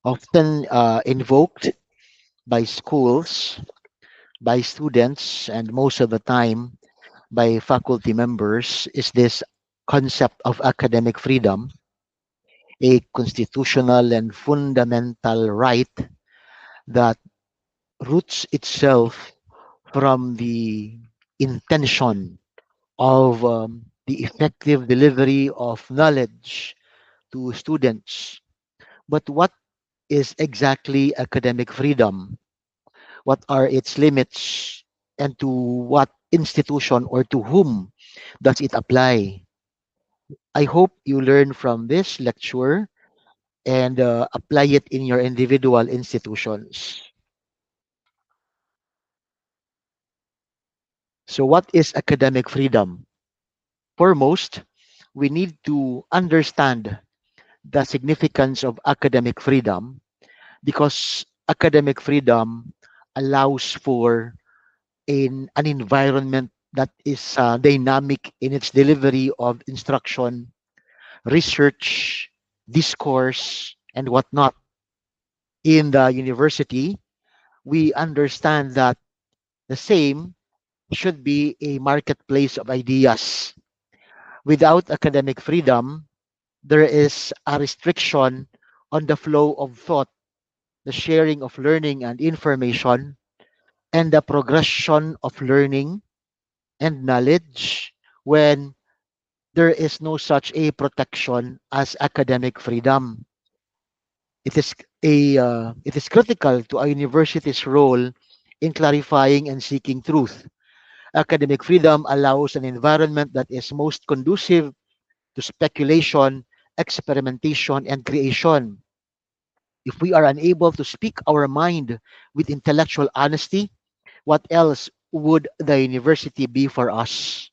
often invoked by schools, by students, and most of the time by faculty members is this concept of academic freedom, a constitutional and fundamental right that roots itself from the intention of the effective delivery of knowledge to students. But what is exactly academic freedom? What are its limits? And to what institution or to whom does it apply? I hope you learn from this lecture and apply it in your individual institutions. So, what is academic freedom? Foremost, we need to understand the significance of academic freedom because academic freedom allows for an environment that is dynamic in its delivery of instruction, research, discourse, and whatnot. In the university, we understand that the same should be a marketplace of ideas. Without academic freedom, there is a restriction on the flow of thought, the sharing of learning and information, and the progression of learning and knowledge when there is no such a protection as academic freedom. It is critical to a university's role in clarifying and seeking truth. Academic freedom allows an environment that is most conducive to speculation, experimentation, and creation. If we are unable to speak our mind with intellectual honesty, what else would the university be for us?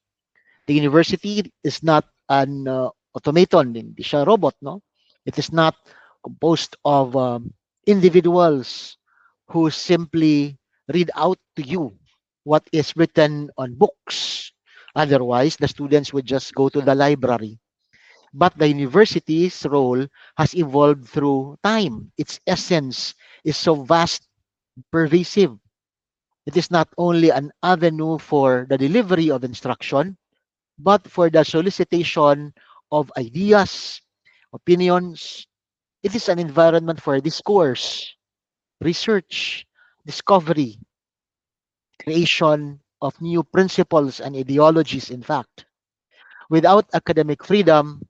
The university is not an automaton, hindi siya robot, no? It is not composed of individuals who simply read out to you what is written on books. Otherwise, the students would just go to the library. But the university's role has evolved through time. Its essence is so vast, pervasive. It is not only an avenue for the delivery of instruction, but for the solicitation of ideas, opinions. It is an environment for discourse, research, discovery, creation of new principles and ideologies, in fact. Without academic freedom,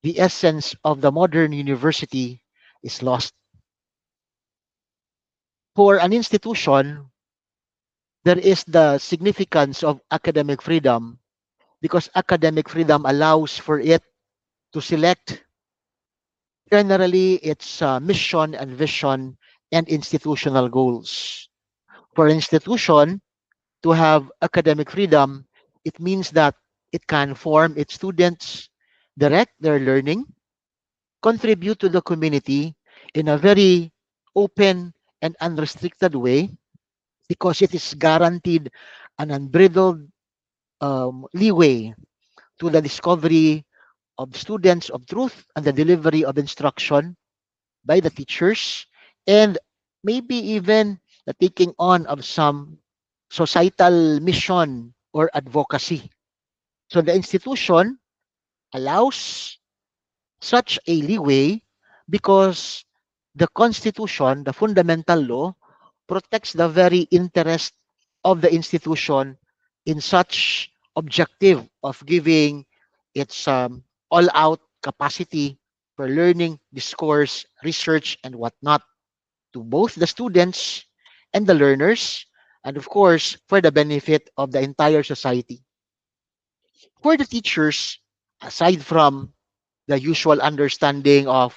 the essence of the modern university is lost. For an institution, there is the significance of academic freedom because academic freedom allows for it to select generally its mission and vision and institutional goals. For an institution to have academic freedom, it means that it can form its students, direct their learning, contribute to the community in a very open and unrestricted way because it is guaranteed an unbridled leeway to the discovery of students of truth and the delivery of instruction by the teachers and maybe even the taking on of some societal mission or advocacy. So the institution allows such a leeway because the Constitution, the fundamental law, protects the very interest of the institution in such objective of giving its all-out capacity for learning, discourse, research, and whatnot to both the students and the learners, and of course, for the benefit of the entire society. For the teachers, aside from the usual understanding of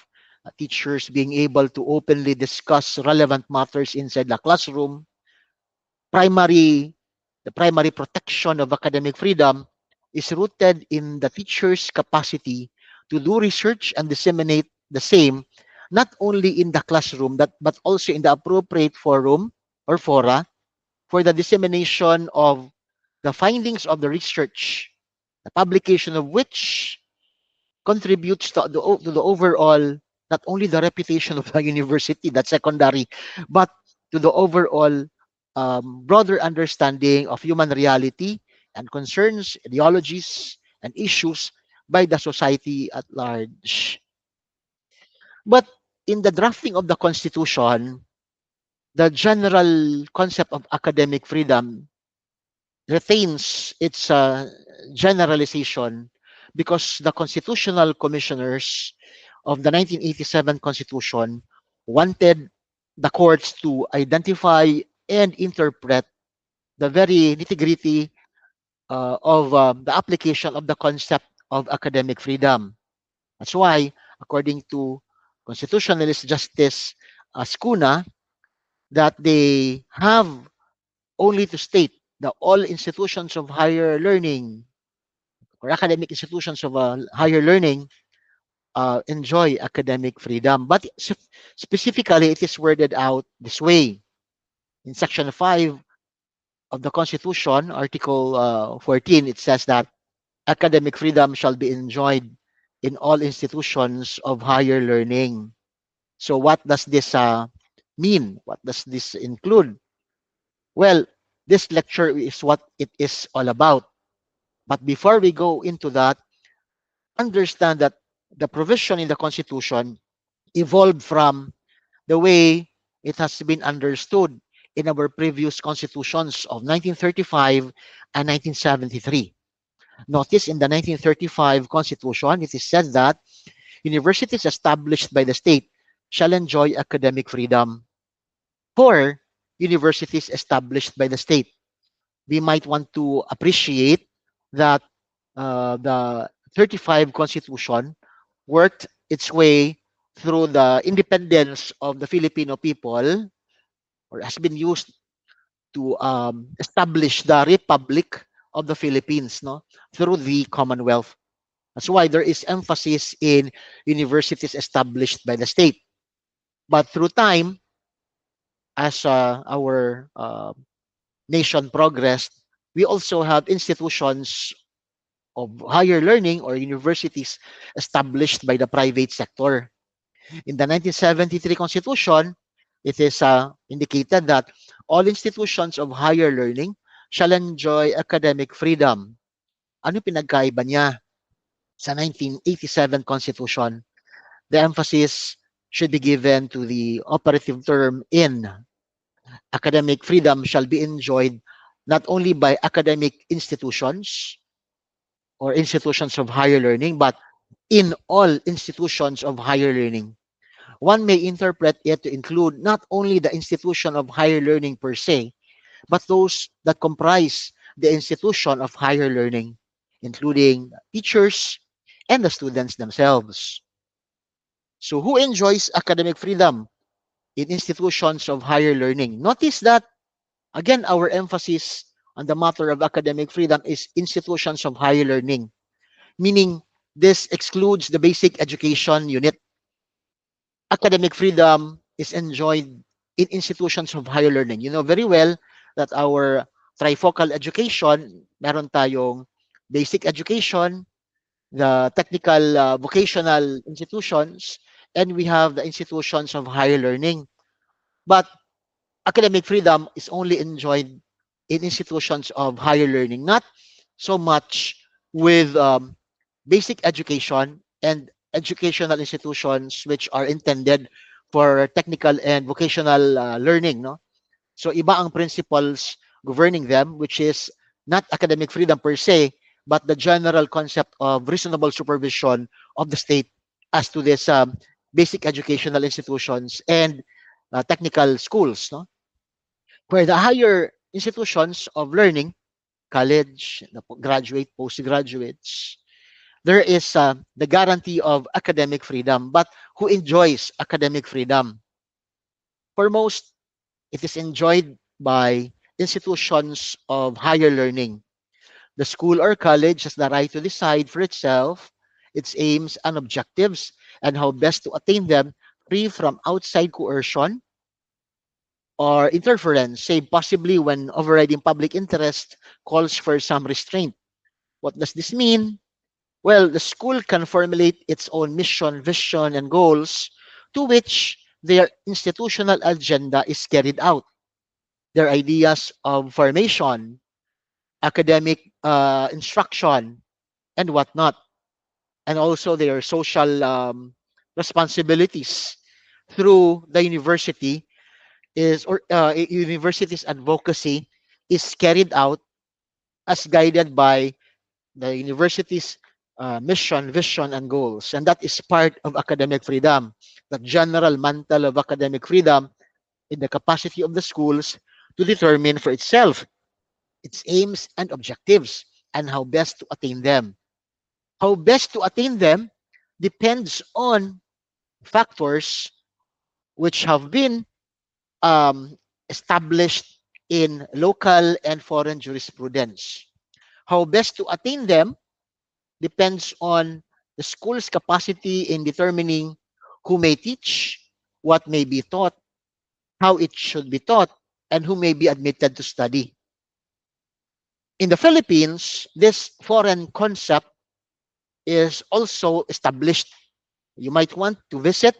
teachers being able to openly discuss relevant matters inside the classroom, primary the primary protection of academic freedom is rooted in the teacher's capacity to do research and disseminate the same not only in the classroom but also in the appropriate forum or fora for the dissemination of the findings of the research, the publication of which contributes to the overall not only the reputation of the university, that's secondary, but to the overall broader understanding of human reality and concerns, ideologies, and issues by the society at large. But in the drafting of the Constitution, the general concept of academic freedom retains its generalization because the constitutional commissioners of the 1987 Constitution wanted the courts to identify and interpret the very nitty-gritty of the application of the concept of academic freedom. That's why, according to constitutionalist Justice Ascuna, that they have only to state that all institutions of higher learning or academic institutions of higher learning enjoy academic freedom. But specifically, it is worded out this way. In Section 5 of the Constitution, Article 14, it says that academic freedom shall be enjoyed in all institutions of higher learning. So what does this mean? What does this include? Well, this lecture is what it is all about. But before we go into that, understand that the provision in the Constitution evolved from the way it has been understood in our previous constitutions of 1935 and 1973. Notice in the 1935 Constitution, it is said that universities established by the state shall enjoy academic freedom. For universities established by the state, we might want to appreciate that the 35 Constitution worked its way through the independence of the Filipino people, or has been used to establish the Republic of the Philippines, no, through the Commonwealth. That's why there is emphasis in universities established by the state. But through time, as our nation progressed, we also have institutions of higher learning or universities established by the private sector. In the 1973 Constitution, it is indicated that all institutions of higher learning shall enjoy academic freedom. Ano pinagkaiba niya sa 1987 Constitution? The emphasis should be given to the operative term in. Academic freedom shall be enjoyed not only by academic institutions or institutions of higher learning, but in all institutions of higher learning. One may interpret it to include not only the institution of higher learning per se, but those that comprise the institution of higher learning, including teachers and the students themselves. So, who enjoys academic freedom in institutions of higher learning? Notice that, again, our emphasis on the matter of academic freedom is institutions of higher learning, meaning this excludes the basic education unit. Academic freedom is enjoyed in institutions of higher learning. You know very well that our trifocal education, meron tayong basic education, the technical vocational institutions, and we have the institutions of higher learning. But academic freedom is only enjoyed in institutions of higher learning, not so much with basic education and educational institutions which are intended for technical and vocational learning, no? So iba ang principles governing them, which is not academic freedom per se, but the general concept of reasonable supervision of the state as to this basic educational institutions and technical schools, no? Where the higher institutions of learning, college, the graduate, postgraduates, there is the guarantee of academic freedom. But who enjoys academic freedom? For most, it is enjoyed by institutions of higher learning. The school or college has the right to decide for itself its aims and objectives and how best to attain them free from outside coercion or interference, say possibly when overriding public interest calls for some restraint. What does this mean? Well, the school can formulate its own mission, vision, and goals to which their institutional agenda is carried out. Their ideas of formation, academic instruction, and whatnot, and also their social responsibilities through the university university's advocacy is carried out as guided by the university's mission, vision, and goals. And that is part of academic freedom, the general mantle of academic freedom in the capacity of the schools to determine for itself its aims and objectives and how best to attain them. How best to attain them depends on factors which have been established in local and foreign jurisprudence. How best to attain them depends on the school's capacity in determining who may teach, what may be taught, how it should be taught, and who may be admitted to study. In the Philippines, this foreign concept is also established. You might want to visit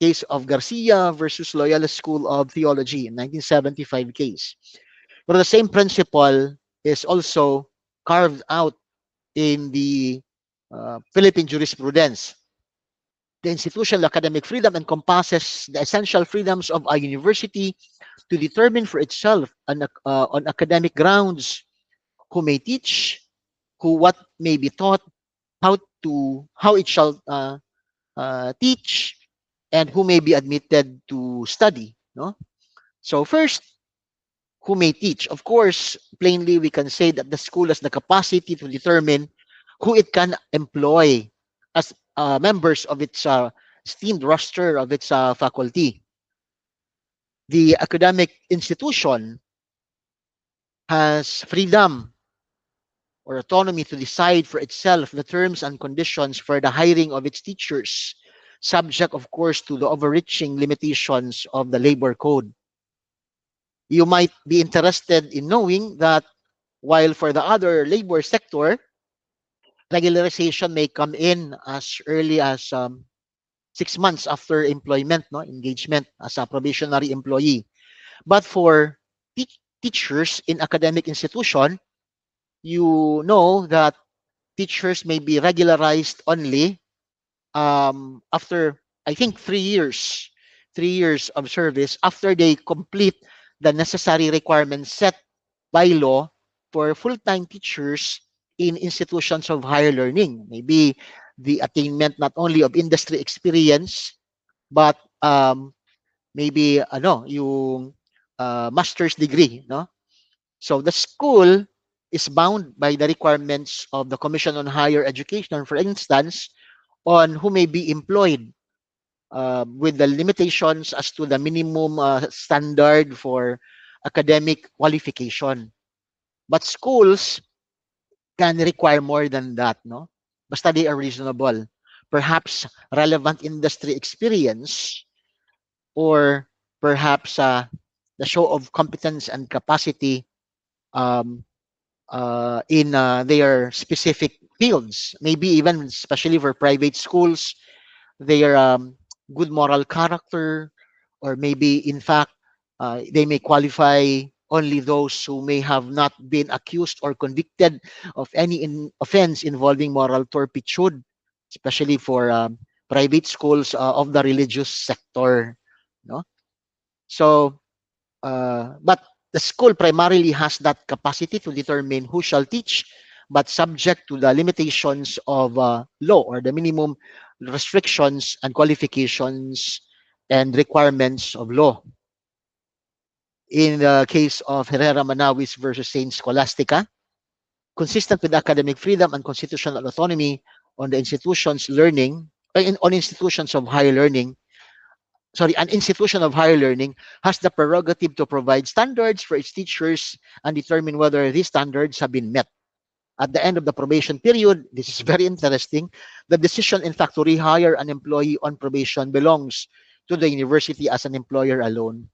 case of Garcia versus Loyola School of Theology in 1975 case. But the same principle is also carved out in the Philippine jurisprudence. The institutional academic freedom encompasses the essential freedoms of a university to determine for itself on academic grounds who may teach, who what may be taught, how it shall teach, and who may be admitted to study. No. So first, who may teach. Of course, plainly we can say that the school has the capacity to determine who it can employ as members of its esteemed roster of its faculty. The academic institution has freedom or autonomy to decide for itself the terms and conditions for the hiring of its teachers, subject, of course, to the overreaching limitations of the labor code. You might be interested in knowing that while for the other labor sector, regularization may come in as early as 6 months after employment, no engagement as a probationary employee. But for teachers in academic institution, you know that teachers may be regularized only after I think 3 years, 3 years of service after they complete the necessary requirements set by law for full-time teachers in institutions of higher learning. Maybe the attainment not only of industry experience, but maybe yung master's degree, no? So the school is bound by the requirements of the Commission on Higher Education, for instance, on who may be employed with the limitations as to the minimum standard for academic qualification. But schools can require more than that, no? Basta they are reasonable. Perhaps relevant industry experience or perhaps the show of competence and capacity um, in their specific fields. Maybe even, especially for private schools, their good moral character, or maybe, in fact, they may qualify only those who may have not been accused or convicted of any offense involving moral turpitude, especially for private schools of the religious sector. No? So, but the school primarily has that capacity to determine who shall teach, but subject to the limitations of law or the minimum restrictions and qualifications and requirements of law. In the case of Herrera Manawis versus Saint Scholastica, consistent with academic freedom and constitutional autonomy on the institution's learning, on institutions of higher learning, an institution of higher learning has the prerogative to provide standards for its teachers and determine whether these standards have been met. At the end of the probation period, this is very interesting, the decision, in fact, to rehire an employee on probation belongs to the university as an employer alone.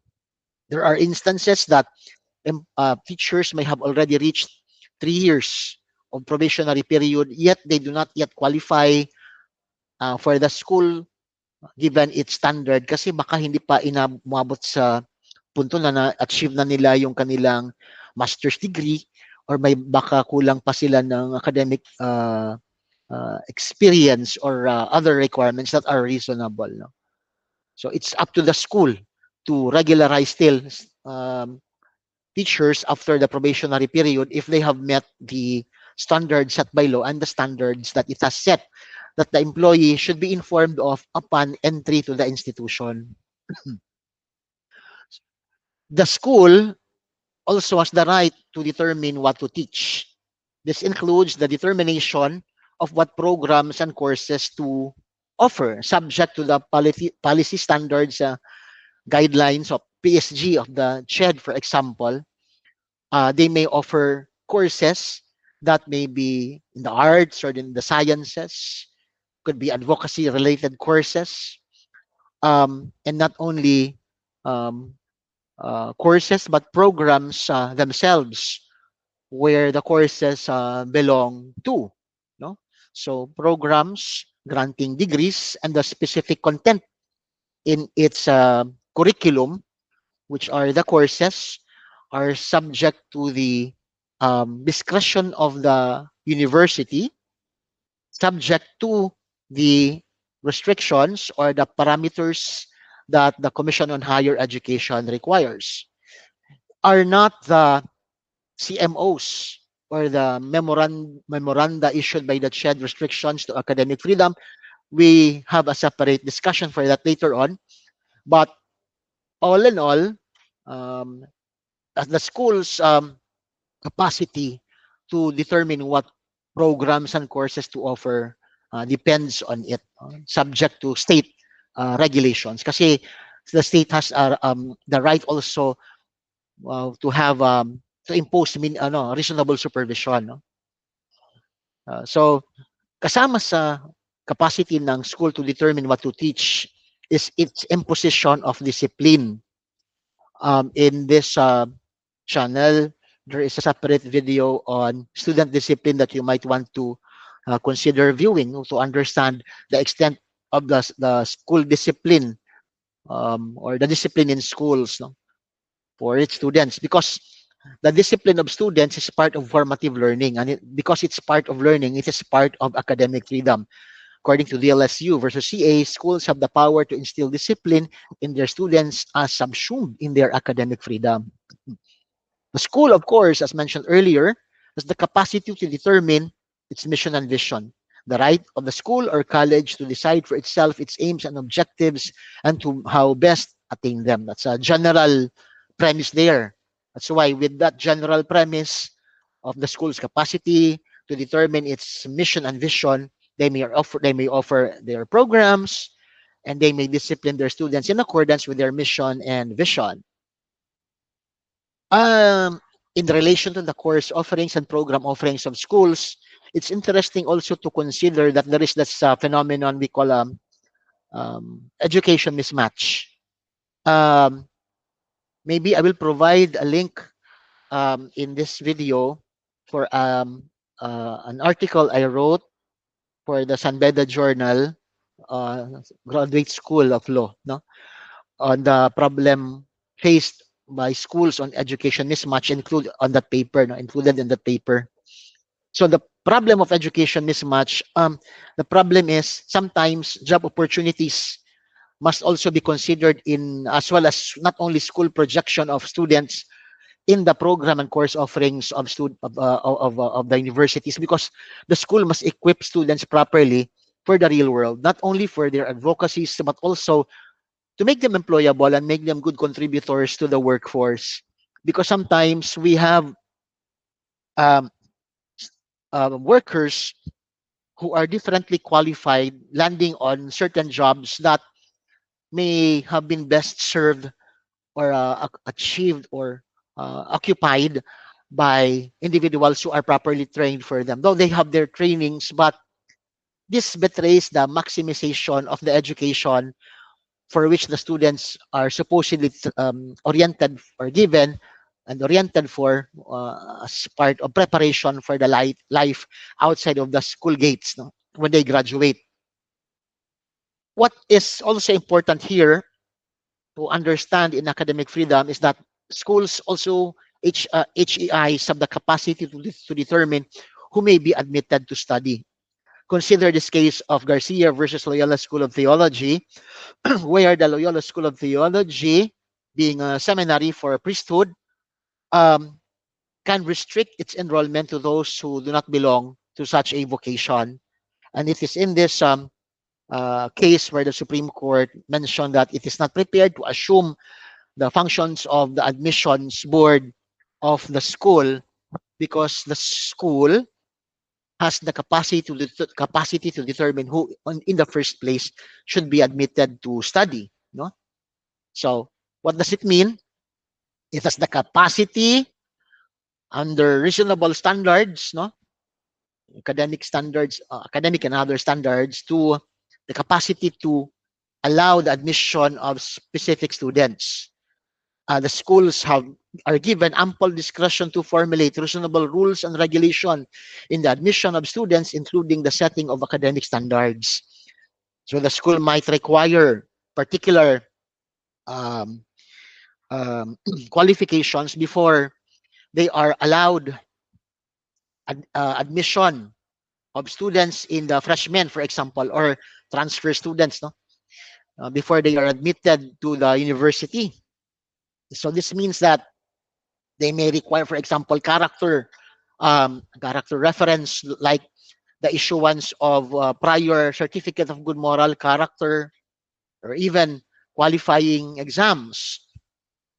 There are instances that teachers may have already reached 3 years of probationary period, yet they do not yet qualify for the school given its standard, kasi baka hindi pa umabot sa punto na na-achieve na nila yung kanilang master's degree, or may baka kulang pa sila ng academic experience, or other requirements that are reasonable. No? So it's up to the school to regularize still um, teachers after the probationary period if they have met the standards set by law and the standards that it has set that the employee should be informed of upon entry to the institution. The school also has the right to determine what to teach. This includes the determination of what programs and courses to offer, subject to the policy standards, guidelines of PSG of the CHED, for example. They may offer courses that may be in the arts or in the sciences, could be advocacy related courses, and not only um, courses but programs themselves where the courses belong to. No? So programs granting degrees and the specific content in its curriculum, which are the courses, are subject to the discretion of the university, subject to the restrictions or the parameters that the Commission on Higher Education requires. Are not the CMOs or the memoranda issued by the CHED restrictions to academic freedom? We have a separate discussion for that later on. But all in all, um, the school's capacity to determine what programs and courses to offer depends on it, subject to state regulations. Kasi the state has the right also to have to impose reasonable supervision. No? So kasama sa capacity ng school to determine what to teach is its imposition of discipline. In this channel, there is a separate video on student discipline that you might want to consider viewing to understand the extent of the school discipline, or the discipline in schools, no, for its students, because the discipline of students is part of formative learning, and because it's part of learning, it is part of academic freedom. According to DLSU versus CA, schools have the power to instill discipline in their students as subsumed in their academic freedom. The school, of course, as mentioned earlier, has the capacity to determine its mission and vision, the right of the school or college to decide for itself its aims and objectives and to how best attain them. That's a general premise there. That's why with that general premise of the school's capacity to determine its mission and vision, they may offer their programs, and they may discipline their students in accordance with their mission and vision. Um, in relation to the course offerings and program offerings of schools, it's interesting also to consider that there is this phenomenon we call education mismatch. Um, Maybe I will provide a link in this video for an article I wrote for the San Beda Journal, Graduate School of Law, no, on the problem faced by schools on education mismatch, included in that paper. So the problem of education mismatch, the problem is sometimes job opportunities must also be considered in, as well as not only school projection of students in the program and course offerings of of the universities, because the school must equip students properly for the real world, not only for their advocacies but also to make them employable and make them good contributors to the workforce. Because sometimes we have um, workers who are differently qualified landing on certain jobs that may have been best served or achieved or occupied by individuals who are properly trained for them. Though they have their trainings, but this betrays the maximization of the education for which the students are supposedly oriented or given and oriented for as part of preparation for the life outside of the school gates, no, when they graduate. What is also important here to understand in academic freedom is that schools also HEIs have the capacity to determine who may be admitted to study. Consider this case of Garcia versus Loyola School of Theology, where the Loyola School of Theology, being a seminary for priesthood, um, can restrict its enrollment to those who do not belong to such a vocation. And it is in this case where the Supreme Court mentioned that it is not prepared to assume the functions of the admissions board of the school because the school has the capacity to determine who in the first place should be admitted to study, no? So what does it mean? It has the capacity under reasonable standards, no? Academic standards, academic and other standards, to the capacity to allow the admission of specific students. The schools are given ample discretion to formulate reasonable rules and regulation in the admission of students, including the setting of academic standards. So the school might require particular um, qualifications before they are allowed admission of students in the freshmen, for example, or transfer students, no, before they are admitted to the university. So this means that they may require, for example, character reference, like the issuance of prior certificate of good moral character, or even qualifying exams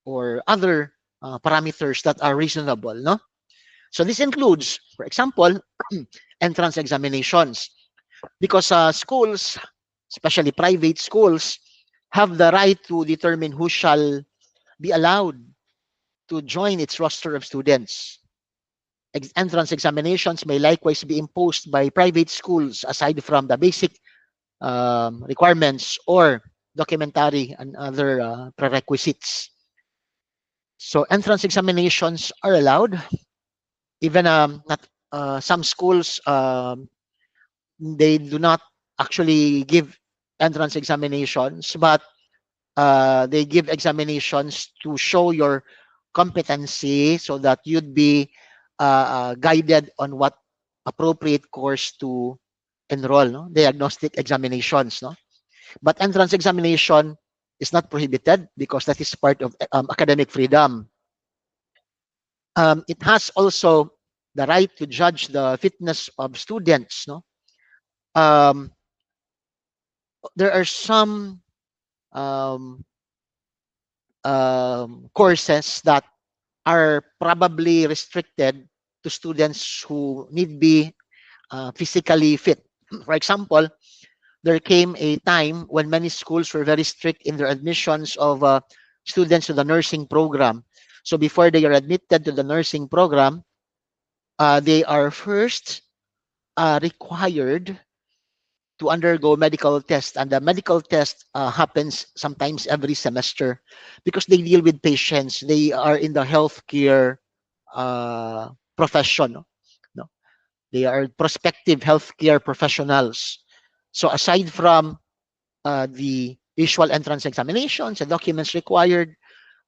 or other parameters that are reasonable, no? So this includes, for example, entrance examinations, because schools, especially private schools, have the right to determine who shall be allowed to join its roster of students. Entrance examinations may likewise be imposed by private schools aside from the basic requirements or documentary and other prerequisites. So entrance examinations are allowed. Even not some schools, they do not actually give entrance examinations, but they give examinations to show your competency so that you'd be guided on what appropriate course to enroll, no? Diagnostic examinations, no? But entrance examination is not prohibited because that is part of academic freedom. It has also the right to judge the fitness of students, no? Um, there are some um, courses that are probably restricted to students who need be physically fit. For example, there came a time when many schools were very strict in their admissions of students to the nursing program. So before they are admitted to the nursing program, they are first required to undergo medical test, and the medical test happens sometimes every semester because they deal with patients. They are in the healthcare profession, no? They are prospective healthcare professionals. So aside from the usual entrance examinations and documents required,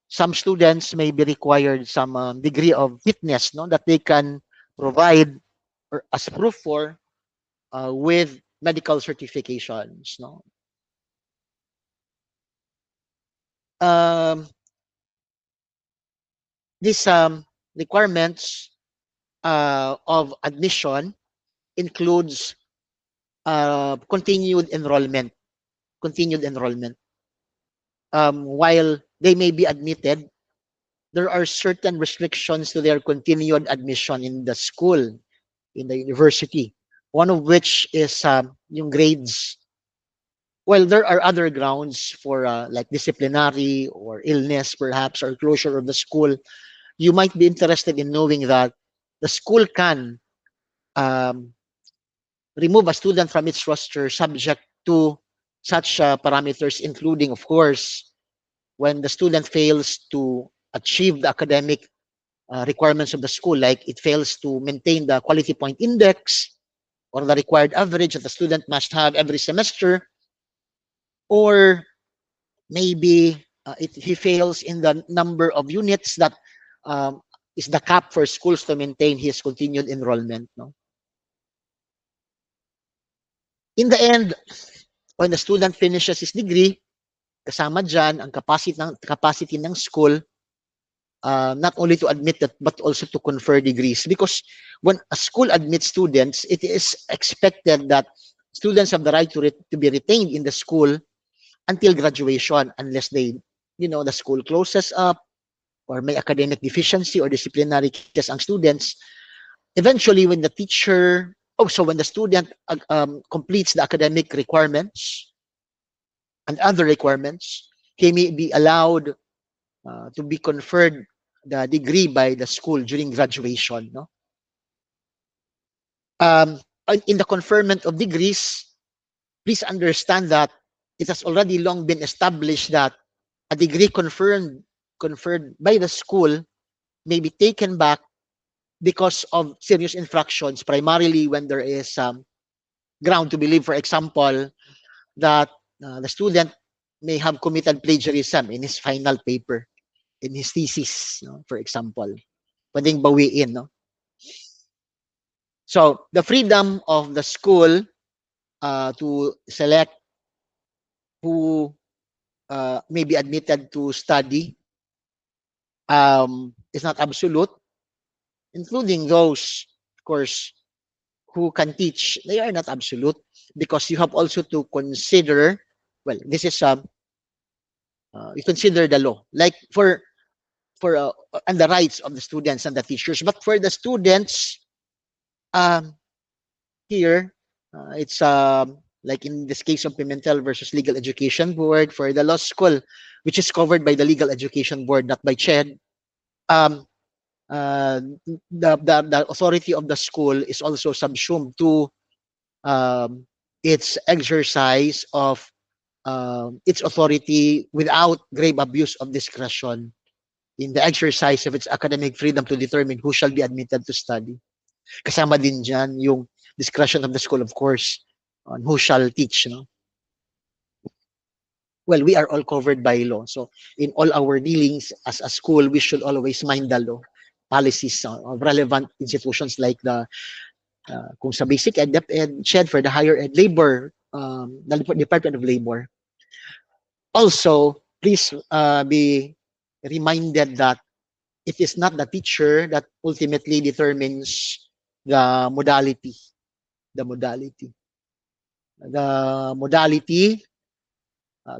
some students may be required some degree of fitness, no, that they can provide or as proof for with medical certifications, no. um, these requirements of admission includes continued enrollment. While they may be admitted, there are certain restrictions to their continued admission in the school, in the university. One of which is yung grades. Well, there are other grounds for like disciplinary or illness, perhaps, or closure of the school. You might be interested in knowing that the school can um, remove a student from its roster subject to such parameters, including, of course, when the student fails to achieve the academic requirements of the school, like it fails to maintain the quality point index or the required average that the student must have every semester, or maybe he fails in the number of units that um, is the cap for schools to maintain his continued enrollment. No? In the end, when the student finishes his degree, kasama dyan ang capacity ng school, not only to admit that but also to confer degrees, because when a school admits students, it is expected that students have the right to be retained in the school until graduation, unless the school closes up or may academic deficiency or disciplinary cases ang students. Eventually, when when the student completes the academic requirements and other requirements, he may be allowed to be conferred the degree by the school during graduation. No? Um, in the conferment of degrees, please understand that it has already long been established that a degree conferred by the school may be taken back because of serious infractions, primarily when there is ground to believe, for example, that the student may have committed plagiarism in his final paper, in his thesis, for example. Pwedeng bawiin. No? So, the freedom of the school to select who may be admitted to study is not absolute, including those, of course, who can teach. They are not absolute because you have also to consider, well, this is you consider the law, like for and the rights of the students and the teachers. But for the students, um, here, it's like in this case of Pimentel versus Legal Education Board, for the law school, which is covered by the Legal Education Board, not by CHED. Um, the authority of the school is also subsumed to um, its exercise of its authority without grave abuse of discretion in the exercise of its academic freedom to determine who shall be admitted to study. Kasama din dyan yung discretion of the school, of course, on who shall teach. No? Well, we are all covered by law. So in all our dealings as a school, we should always mind the law policies of relevant institutions like kung sa basic ed, DepEd, CHED for the higher ed, labor, the Department of Labor. Also, please be reminded that it is not the teacher that ultimately determines the modality. The modality. The modality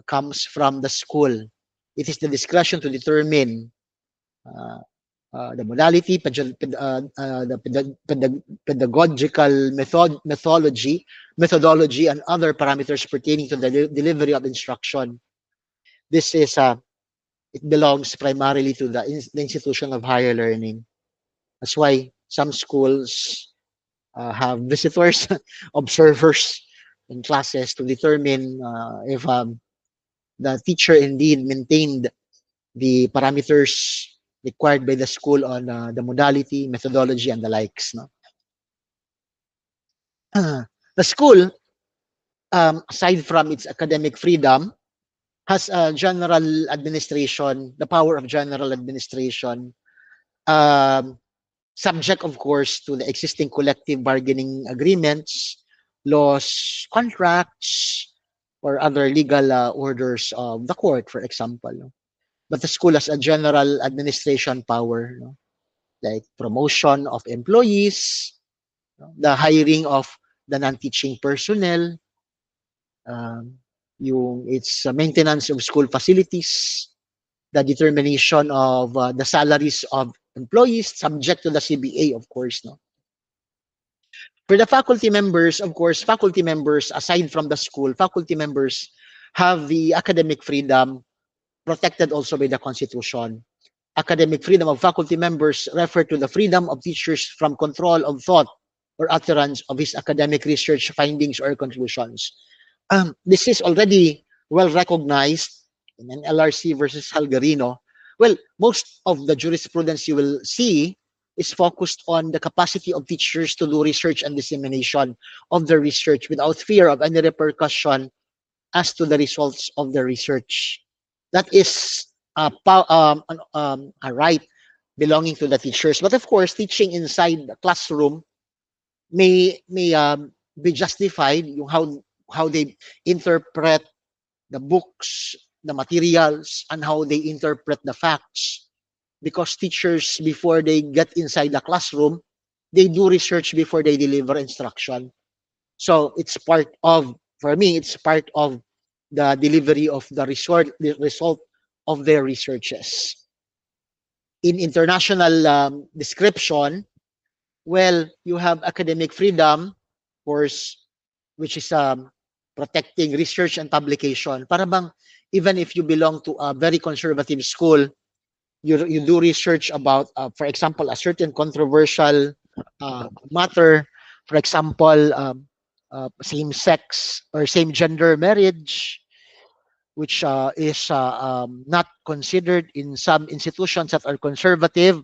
comes from the school. It is the discretion to determine the modality, the pedagogical methodology, and other parameters pertaining to the delivery of instruction. This is it belongs primarily to the institution of higher learning. That's why some schools have visitors, observers in classes to determine if the teacher indeed maintained the parameters required by the school on the modality, methodology, and the likes. No? The school, aside from its academic freedom, has a general administration, the power of general administration, subject, of course, to the existing collective bargaining agreements, laws, contracts, or other legal orders of the court, for example. No? But the school has a general administration power, no? Like promotion of employees, no? The hiring of the non-teaching personnel, um, its maintenance of school facilities, the determination of the salaries of employees subject to the CBA, of course. No? For the faculty members, of course, faculty members, aside from the school, faculty members have the academic freedom protected also by the Constitution. Academic freedom of faculty members refer to the freedom of teachers from control of thought or utterance of his academic research findings or conclusions. This is already well recognized in an LRC versus Halgarino. Well, most of the jurisprudence you will see is focused on the capacity of teachers to do research and dissemination of their research without fear of any repercussion as to the results of the research. That is a right belonging to the teachers. But of course, teaching inside the classroom may be justified yung how they interpret the books, the materials, and how they interpret the facts. Because teachers, before they get inside the classroom, they do research before they deliver instruction. So it's part of, for me, it's part of the delivery of the result of their researches. In international description, well, you have academic freedom, of course, which is protecting research and publication. Para bang, even if you belong to a very conservative school, you do research about, for example, a certain controversial matter, for example, same-sex or same-gender marriage, which is not considered in some institutions that are conservative,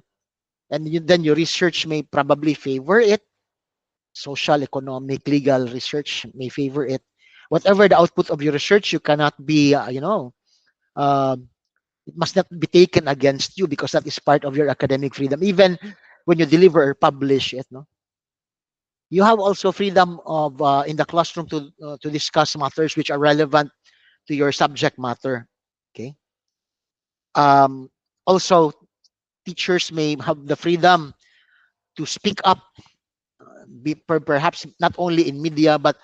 and then your research may probably favor it. Social, economic, legal research may favor it. Whatever the output of your research, you cannot be, um, it must not be taken against you because that is part of your academic freedom. Even when you deliver or publish it, no, you have also freedom of in the classroom to discuss matters which are relevant to your subject matter. Okay. Also, teachers may have the freedom to speak up, perhaps not only in media but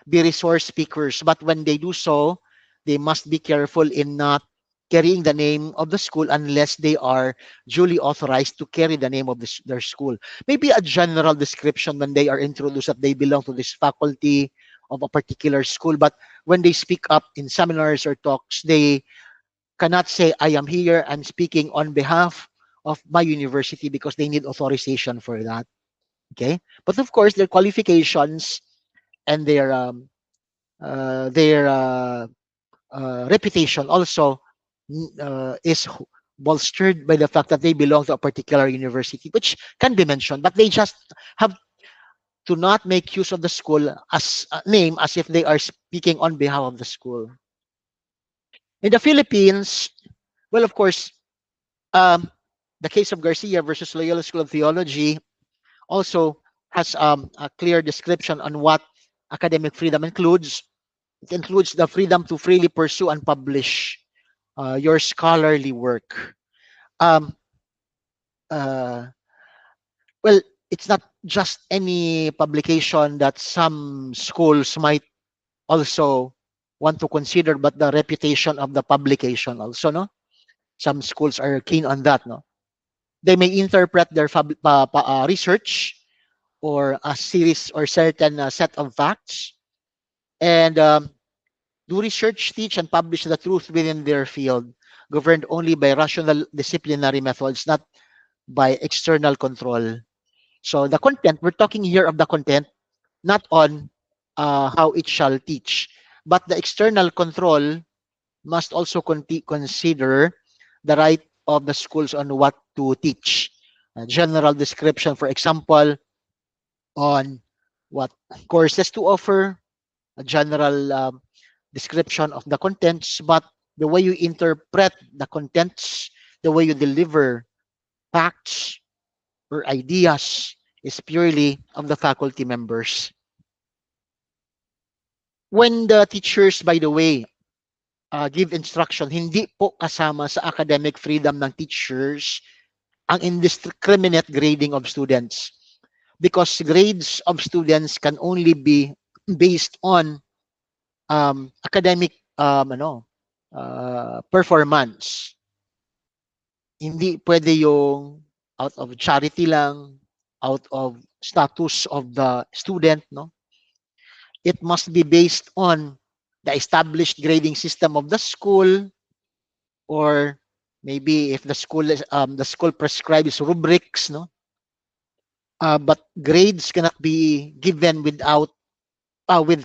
be resource speakers. But when they do so, they must be careful in not carrying the name of the school unless they are duly authorized to carry the name of their school. Maybe a general description when they are introduced that they belong to this faculty of a particular school. But when they speak up in seminars or talks, they cannot say, I am here, I'm speaking on behalf of my university, because they need authorization for that. Okay. But of course, their qualifications and their reputation also is bolstered by the fact that they belong to a particular university, which can be mentioned, but they just have to not make use of the school as a name as if they are speaking on behalf of the school. In the Philippines, well, of course, um, the case of Garcia versus Loyola School of Theology also has a clear description on what academic freedom includes. It includes the freedom to freely pursue and publish your scholarly work. Um, uh, well, it's not just any publication that some schools might also want to consider, but the reputation of the publication also, no? Some schools are keen on that, no? They may interpret their research or a series or certain set of facts, and do research, teach, and publish the truth within their field, governed only by rational disciplinary methods, not by external control. So the content, we're talking here of the content, not on how it shall teach, but the external control must also consider the right of the schools on what to teach. A general description, for example, on what courses to offer, a general description of the contents, but the way you interpret the contents, the way you deliver facts or ideas is purely of the faculty members. When the teachers, by the way, give instruction, hindi po kasama sa academic freedom ng teachers ang indiscriminate grading of students, because grades of students can only be based on academic performance. Hindi pwede yung out of charity lang, out of status of the student, no? It must be based on the established grading system of the school, or maybe if the school prescribes rubrics, no? But grades cannot be given with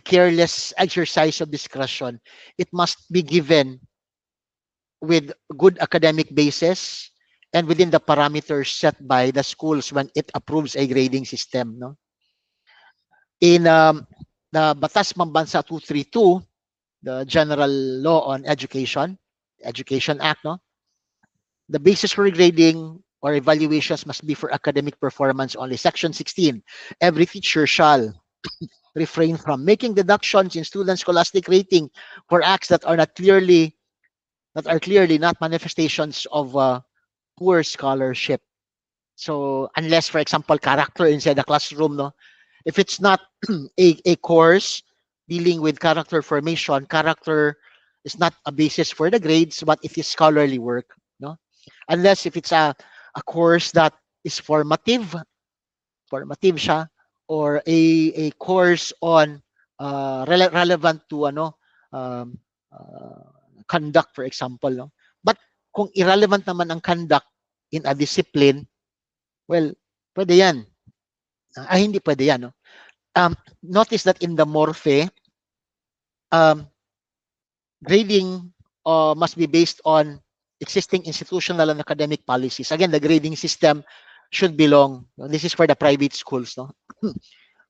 careless exercise of discretion. It must be given with good academic basis and within the parameters set by the schools when it approves a grading system, no? In the Batas Mambansa 232, the General Law on Education, Education Act, no? The basis for grading or evaluations must be for academic performance only. Section 16, every teacher shall refrain from making deductions in students' scholastic rating for acts that are clearly not manifestations of poor scholarship. So unless, for example, character inside the classroom, no, if it's not a course dealing with character formation, character is not a basis for the grades, but it is scholarly work, no. Unless if it's a course that is formative siya, or a course on relevant to um, uh, conduct, for example, no. But kung irrelevant naman ang conduct in a discipline, well, pwede yan. Hindi pwede yan, no. Notice that in the Morphe, um, grading must be based on existing institutional and academic policies. Again, the grading system should belong, this is for the private schools, no?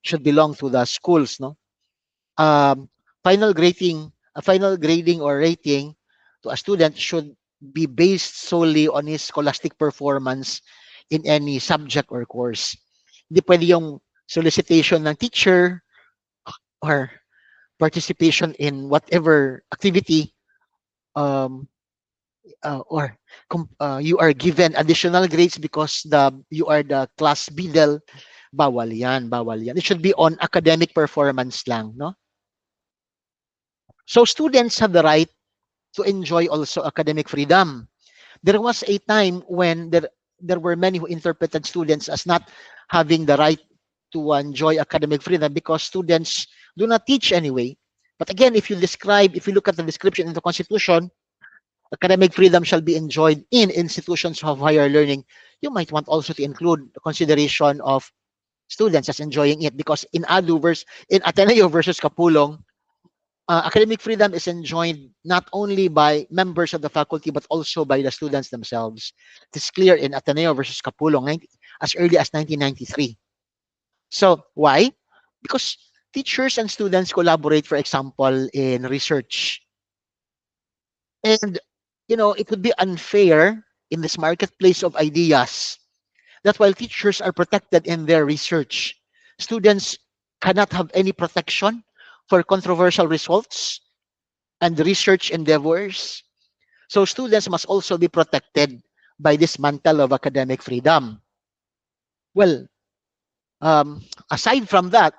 Should belong to the schools, no? Um, final grading, a final grading or rating to a student should be based solely on his scholastic performance in any subject or course. Hindi pwede yung solicitation ng teacher or participation in whatever activity, um, or you are given additional grades because you are the class beadle. Bawal yan, bawal yan. It should be on academic performance lang, no? So students have the right to enjoy also academic freedom. There was a time when there were many who interpreted students as not having the right to enjoy academic freedom because students do not teach anyway. But again, if you look at the description in the Constitution, academic freedom shall be enjoyed in institutions of higher learning. You might want also to include the consideration of students as enjoying it, because in Ateneo versus Kapulong, academic freedom is enjoyed not only by members of the faculty but also by the students themselves. It is clear in Ateneo versus Kapulong as early as 1993. So why? Because teachers and students collaborate, for example, in research. And, it would be unfair in this marketplace of ideas that while teachers are protected in their research, students cannot have any protection for controversial results and research endeavors. So students must also be protected by this mantle of academic freedom. Well, aside from that,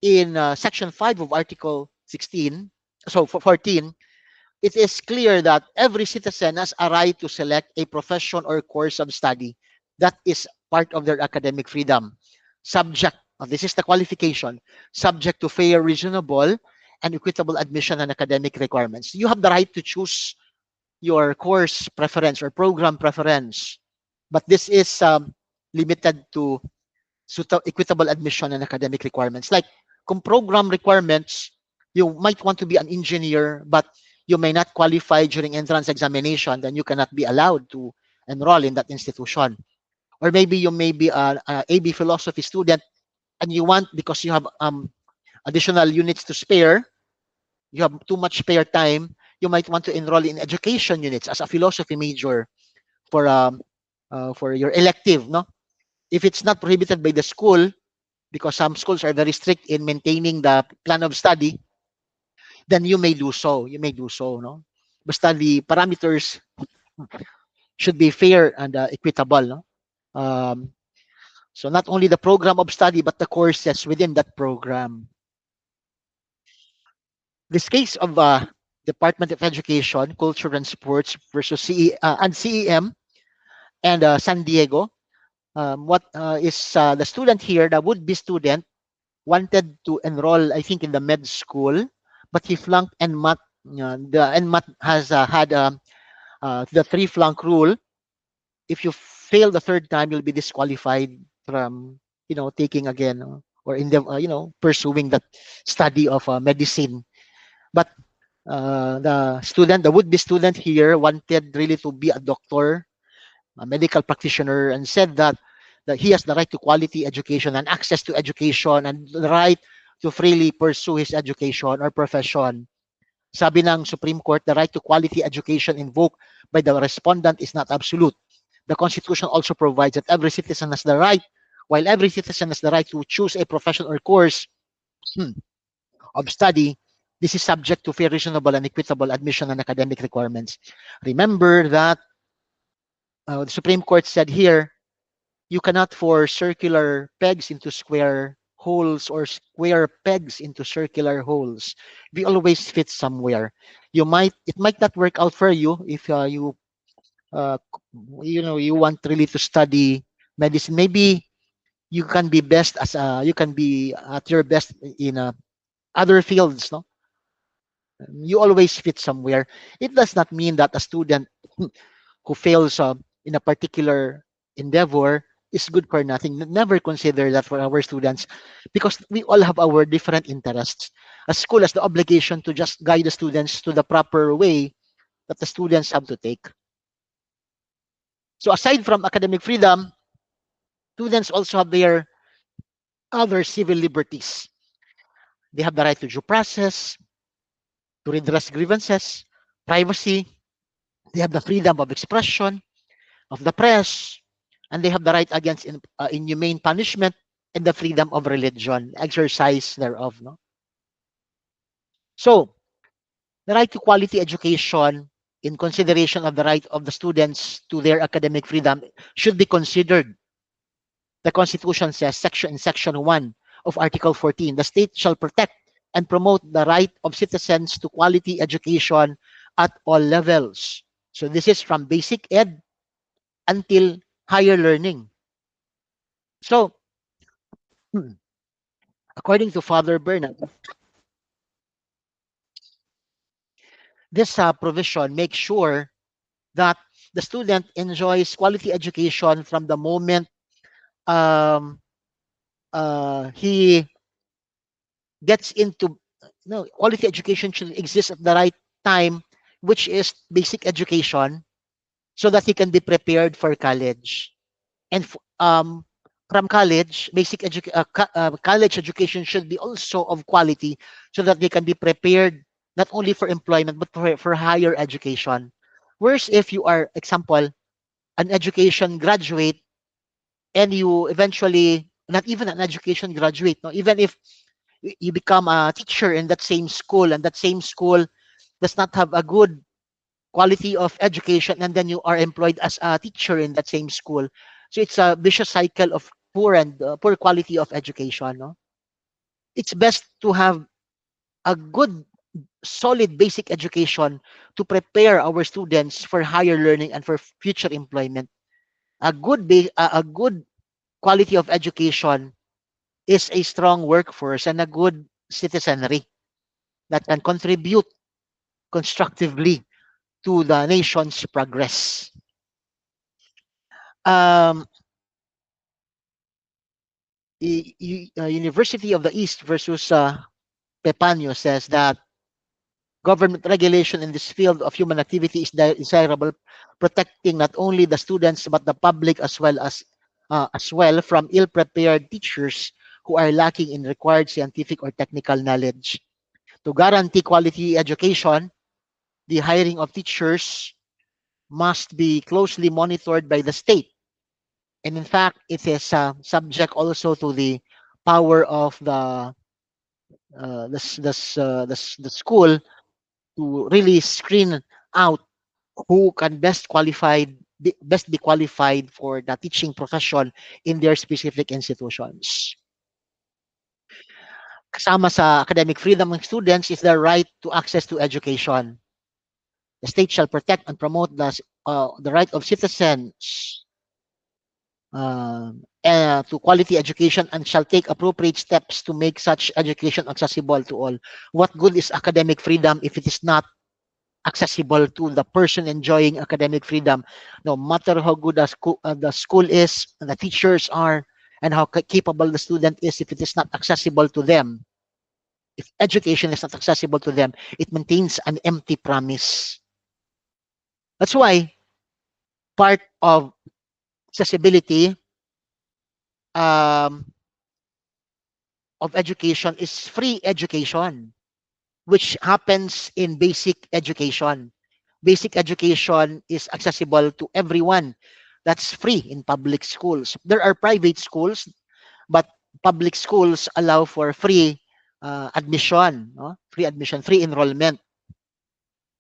in Section 5 of Article 16, so for 14, it is clear that every citizen has a right to select a profession or course of study that is part of their academic freedom. This is the qualification, subject to fair, reasonable, and equitable admission and academic requirements. You have the right to choose your course preference or program preference, but this is limited to equitable admission and academic requirements. Like, kung program requirements, you might want to be an engineer, but you may not qualify during entrance examination, then you cannot be allowed to enroll in that institution. Or maybe you may be a AB philosophy student, and you want, because you have additional units to spare, you have too much spare time, you might want to enroll in education units as a philosophy major for your elective, no? If it's not prohibited by the school, because some schools are very strict in maintaining the plan of study, then you may do so. You may do so, no? Basta the parameters should be fair and equitable, no? Um, so not only the program of study, but the courses within that program. This case of Department of Education, Culture and Sports versus and CEM and San Diego. What is the student here, the would-be student, wanted to enroll, I think, in the med school, but he flunked NMAT. The NMAT has had the 3 flunk rule. If you fail the third time, you'll be disqualified from, taking again, or in the, pursuing that study of medicine. But the would-be student here wanted really to be a doctor, a medical practitioner, and said that he has the right to quality education and access to education and the right to freely pursue his education or profession. Sabi ng Supreme Court, the right to quality education invoked by the respondent is not absolute. The Constitution also provides that every citizen has the right, while every citizen has the right to choose a profession or course of study, this is subject to fair, reasonable, and equitable admission and academic requirements. Remember that the Supreme Court said here, you cannot force circular pegs into square holes or square pegs into circular holes. We always fit somewhere. It might not work out for you if uh, you want really to study medicine. Maybe you can be best you can be at your best in other fields, no? You always fit somewhere. It does not mean that a student who fails in a particular endeavor is good for nothing. Never consider that for our students, because we all have our different interests. A school has the obligation to just guide the students to the proper way that the students have to take. So aside from academic freedom, students also have their other civil liberties. They have the right to due process, to redress grievances, privacy. They have the freedom of expression, of the press, and they have the right against inhumane punishment and the freedom of religion, exercise thereof. No? So, the right to quality education in consideration of the right of the students to their academic freedom should be considered. The Constitution says, in Section 1 of Article 14, the state shall protect and promote the right of citizens to quality education at all levels. So this is from basic ed until higher learning. So, according to Father Bernard, this provision makes sure that the student enjoys quality education from the moment um, he gets into quality education should exist at the right time, which is basic education, so that he can be prepared for college. And from college, college education should be also of quality, so that they can be prepared not only for employment but for higher education. Whereas if you are, example, an education graduate, and you eventually not even an education graduate, no, even if you become a teacher in that same school, and that same school does not have a good quality of education, and then you are employed as a teacher in that same school, so it's a vicious cycle of poor quality of education, no? It's best to have a good solid basic education to prepare our students for higher learning and for future employment. A good quality of education is a strong workforce and a good citizenry that can contribute constructively to the nation's progress. Um, University of the East versus Pepanio says that government regulation in this field of human activity is desirable, protecting not only the students but the public as well from ill-prepared teachers who are lacking in required scientific or technical knowledge. To guarantee quality education, the hiring of teachers must be closely monitored by the state. And in fact, it is subject also to the power of the school to really screen out who can best be qualified for the teaching profession in their specific institutions. Kasama sa academic freedom ng students is their right to access to education. The state shall protect and promote the right of citizens to quality education and shall take appropriate steps to make such education accessible to all. What good is academic freedom if it is not accessible to the person enjoying academic freedom? No matter how good the school is, and the teachers are, and how capable the student is, if it is not accessible to them, if education is not accessible to them, it maintains an empty promise. That's why part of accessibility um, of education is free education, which happens in basic education. Basic education is accessible to everyone. That's free in public schools. There are private schools, but public schools allow for free admission, no? Free admission, free enrollment.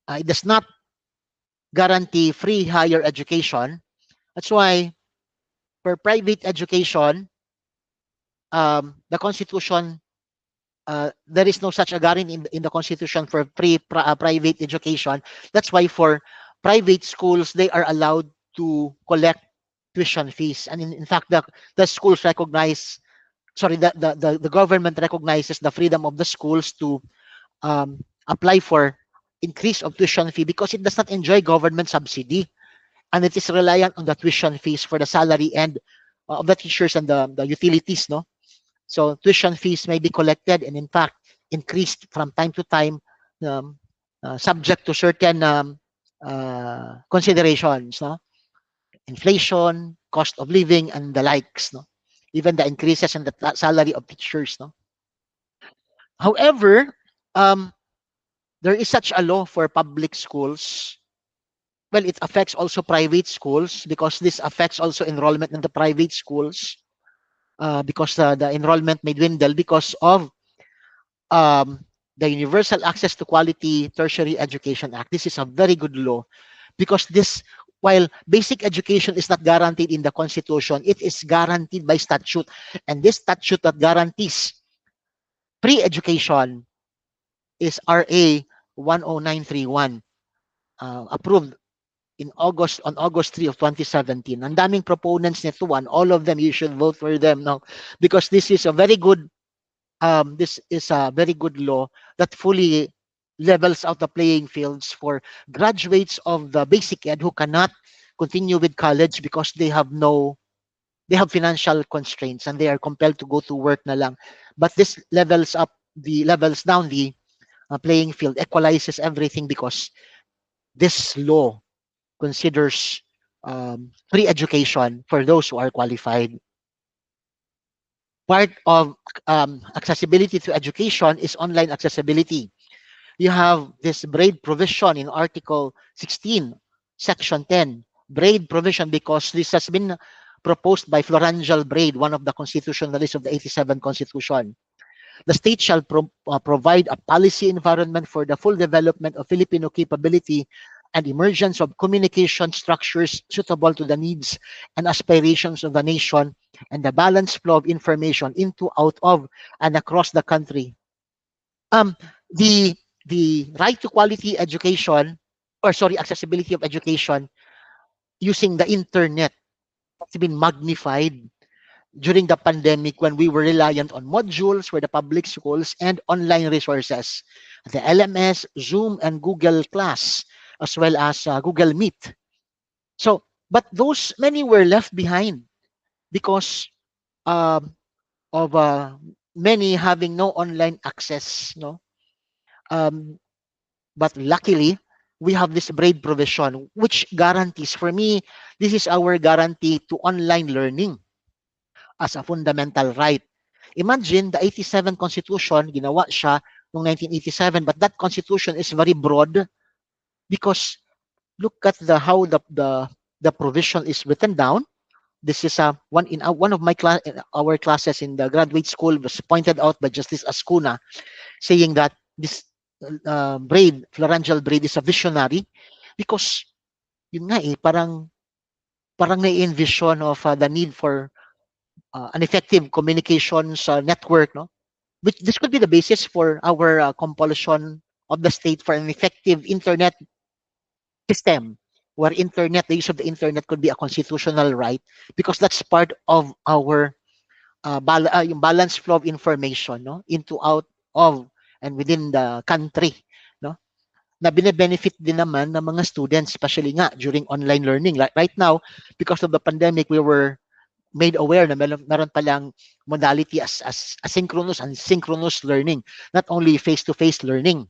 It does not guarantee free higher education. That's why for private education, the Constitution, there is no such a guarantee in the Constitution for free private education. That's why for private schools, they are allowed to collect tuition fees. And in fact, the schools recognize, sorry, the government recognizes the freedom of the schools to apply for increase of tuition fee because it does not enjoy government subsidy, and it is reliant on the tuition fees for the salary and of the teachers and the utilities, no? So tuition fees may be collected and in fact increased from time to time, um, subject to certain considerations, no? Inflation, cost of living, and the likes, no? Even the increases in the salary of teachers, no? However, um, there is such a law for public schools. Well, it affects also private schools because this affects also enrollment in the private schools, because the enrollment may dwindle because of um, the Universal Access to Quality Tertiary Education Act. This is a very good law because this, while basic education is not guaranteed in the Constitution, it is guaranteed by statute. And this statute that guarantees free education is RA 10931, approved on August 3 of 2017. Ang daming proponents nito, one, all of them, you should vote for them now because this is a very good law that fully levels out the playing fields for graduates of the basic ed who cannot continue with college because they have financial constraints and they are compelled to go to work na lang. But this levels down the playing field, equalizes everything because this law considers free education for those who are qualified. Part of accessibility to education is online accessibility. You have this braid provision in Article 16, Section 10. Braid provision because this has been proposed by Florangel Braid, one of the constitutionalists of the 87 Constitution. The state shall provide a policy environment for the full development of Filipino capability and emergence of communication structures suitable to the needs and aspirations of the nation and the balanced flow of information into, out of, and across the country. Um, the right to quality education, or sorry, accessibility of education using the internet has been magnified during the pandemic when we were reliant on modules for the public schools and online resources, the LMS, Zoom, and Google Class, as well as Google Meet. So, but those many were left behind because of many having no online access, no. But luckily, we have this braid provision, which guarantees, for me, this is our guarantee to online learning as a fundamental right. Imagine the 87 Constitution, ginawa siya noong 1987, but that Constitution is very broad because look at how the provision is written down. This is one of my our classes in the graduate school was pointed out by Justice Ascuna, saying that this Florangel Braid is a visionary because yun nga parang na-envision of the need for an effective communications network, no? Which this could be the basis for our compulsion of the state for an effective internet system where the use of the internet could be a constitutional right because that's part of our yung balanced flow of information, no? Into, out of, and within the country, no? Na bine-benefit din naman ng mga students, especially nga during online learning. Like right now, because of the pandemic, we were made aware na meron palang modality as asynchronous and synchronous learning, not only face-to-face learning.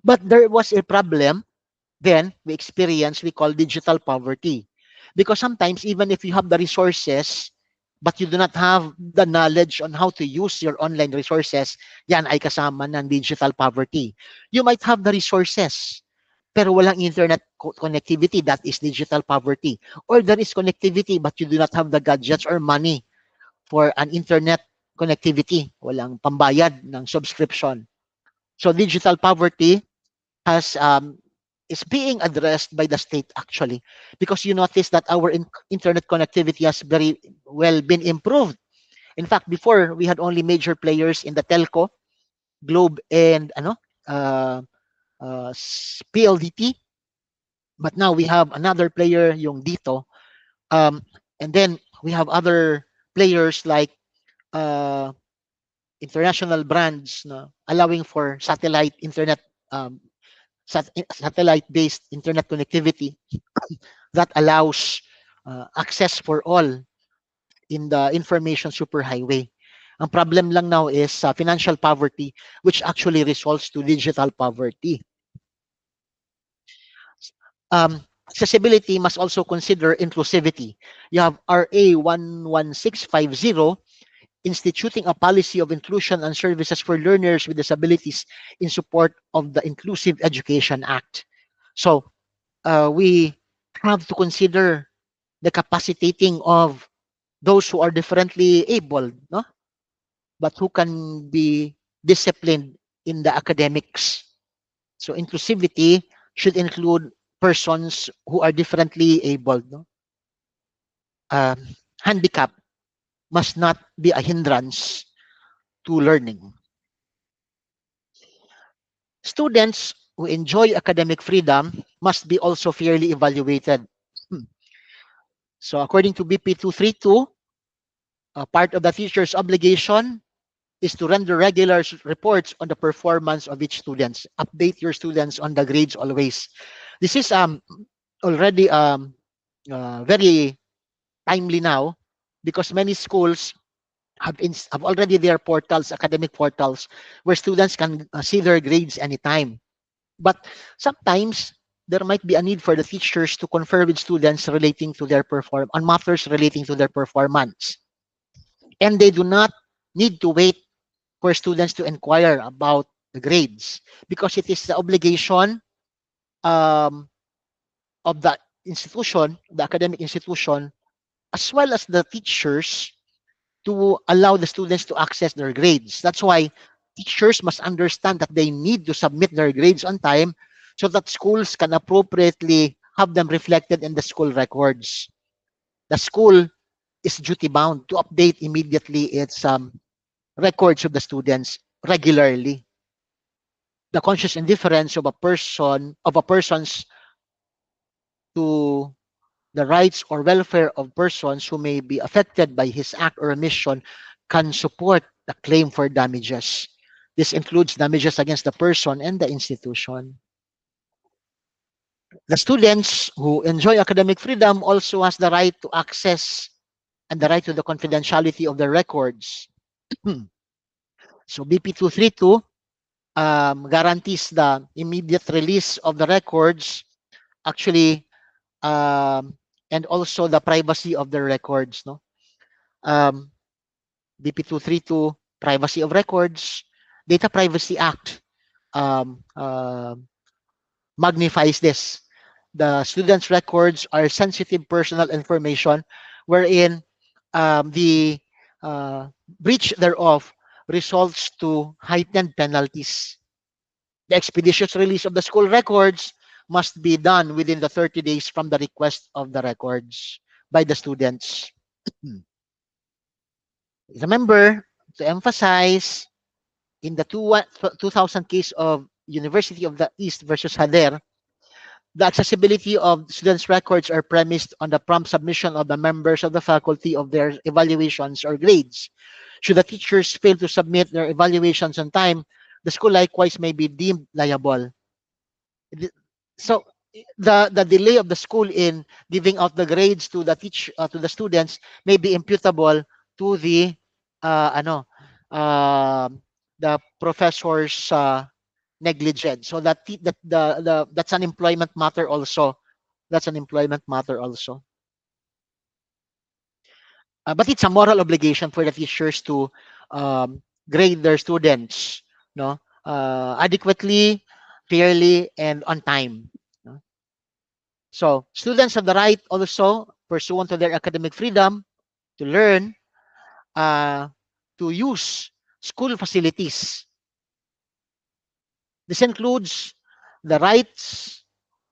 But there was a problem then we call digital poverty. Because sometimes even if you have the resources, but you do not have the knowledge on how to use your online resources, yan ay kasama ng digital poverty. You might have the resources, pero walang internet connectivity, that is digital poverty. Or there is connectivity, but you do not have the gadgets or money for an internet connectivity. Walang pambayad ng subscription. So digital poverty has is being addressed by the state actually, because you notice that our internet connectivity has very well been improved. In fact, before we had only major players in the telco, Globe and uh, PLDT, but now we have another player, yung Dito, um, and then we have other players like uh, international brands na allowing for satellite internet, um, satellite-based internet connectivity that allows access for all in the information superhighway. Ang problem lang now is financial poverty, which actually results to digital poverty. Accessibility must also consider inclusivity. You have RA 11650 instituting a policy of inclusion and services for learners with disabilities in support of the Inclusive Education Act. So we have to consider the capacitating of those who are differently able, no? But who can be disciplined in the academics. So inclusivity should include persons who are differently able. No? Handicap must not be a hindrance to learning. Students who enjoy academic freedom must be also fairly evaluated. So according to BP 232, part of the teacher's obligation is to render regular reports on the performance of each student. Update your students on the grades always. This is already very timely now, because many schools have already their portals, academic portals, where students can see their grades anytime. But sometimes there might be a need for the teachers to confer with students relating to their on matters relating to their performance. And they do not need to wait for students to inquire about the grades, because it is the obligation um, of the institution, the academic institution, as well as the teachers, to allow the students to access their grades. That's why teachers must understand that they need to submit their grades on time so that schools can appropriately have them reflected in the school records. The school is duty bound to update immediately its records of the students regularly. The conscious indifference of a person's to the rights or welfare of persons who may be affected by his act or omission can support the claim for damages. This includes damages against the person and the institution. The students who enjoy academic freedom also has the right to access and the right to the confidentiality of their records. So BP 232 guarantees the immediate release of the records, actually, and also the privacy of the records. No, BP 232, Privacy of Records, Data Privacy Act um, uh, magnifies this. The students' records are sensitive personal information, wherein the breach thereof results to heightened penalties. The expeditious release of the school records must be done within the 30 days from the request of the records by the students. Remember to emphasize, in the 2000 case of University of the East versus Hader, the accessibility of students' records are premised on the prompt submission of the members of the faculty of their evaluations or grades. Should the teachers fail to submit their evaluations on time, the school likewise may be deemed liable. So the delay of the school in giving out the grades to the to the students may be imputable to the ano the professor's negligence. So that that's an employment matter also. That's an employment matter also. But it's a moral obligation for the teachers to grade their students, no, adequately, fairly, and on time. No? So students have the right also, pursuant to their academic freedom, to learn, uh, to use school facilities. This includes the rights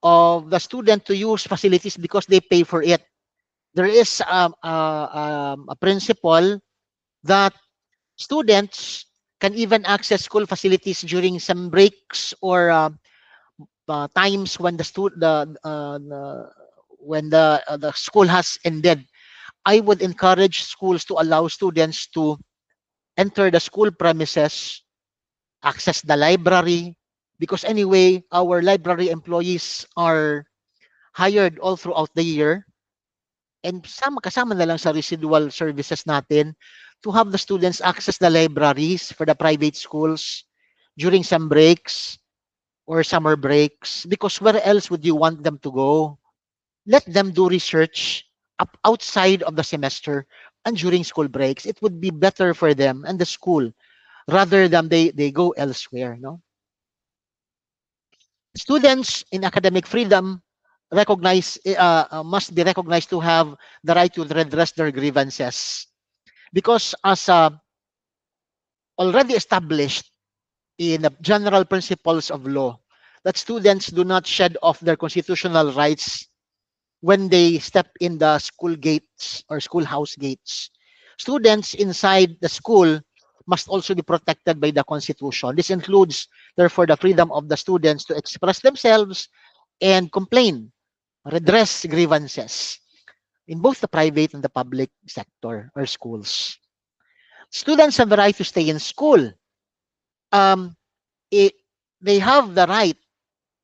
of the student to use facilities because they pay for it. There is a principle that students can even access school facilities during some breaks or times when the school has ended. I would encourage schools to allow students to enter the school premises, access the library, because anyway, our library employees are hired all throughout the year, and kasama na lang sa residual services natin to have the students access the libraries for the private schools during some breaks or summer breaks, because where else would you want them to go? Let them do research outside of the semester and during school breaks. It would be better for them and the school rather than they go elsewhere. No, students in academic freedom must be recognized to have the right to redress their grievances, because as already established in the general principles of law, that students do not shed off their constitutional rights when they step in the school gates or schoolhouse gates. Students inside the school must also be protected by the Constitution. This includes, therefore, the freedom of the students to express themselves and complain, redress grievances in both the private and the public sector or schools. Students have the right to stay in school. Um, it, they have the right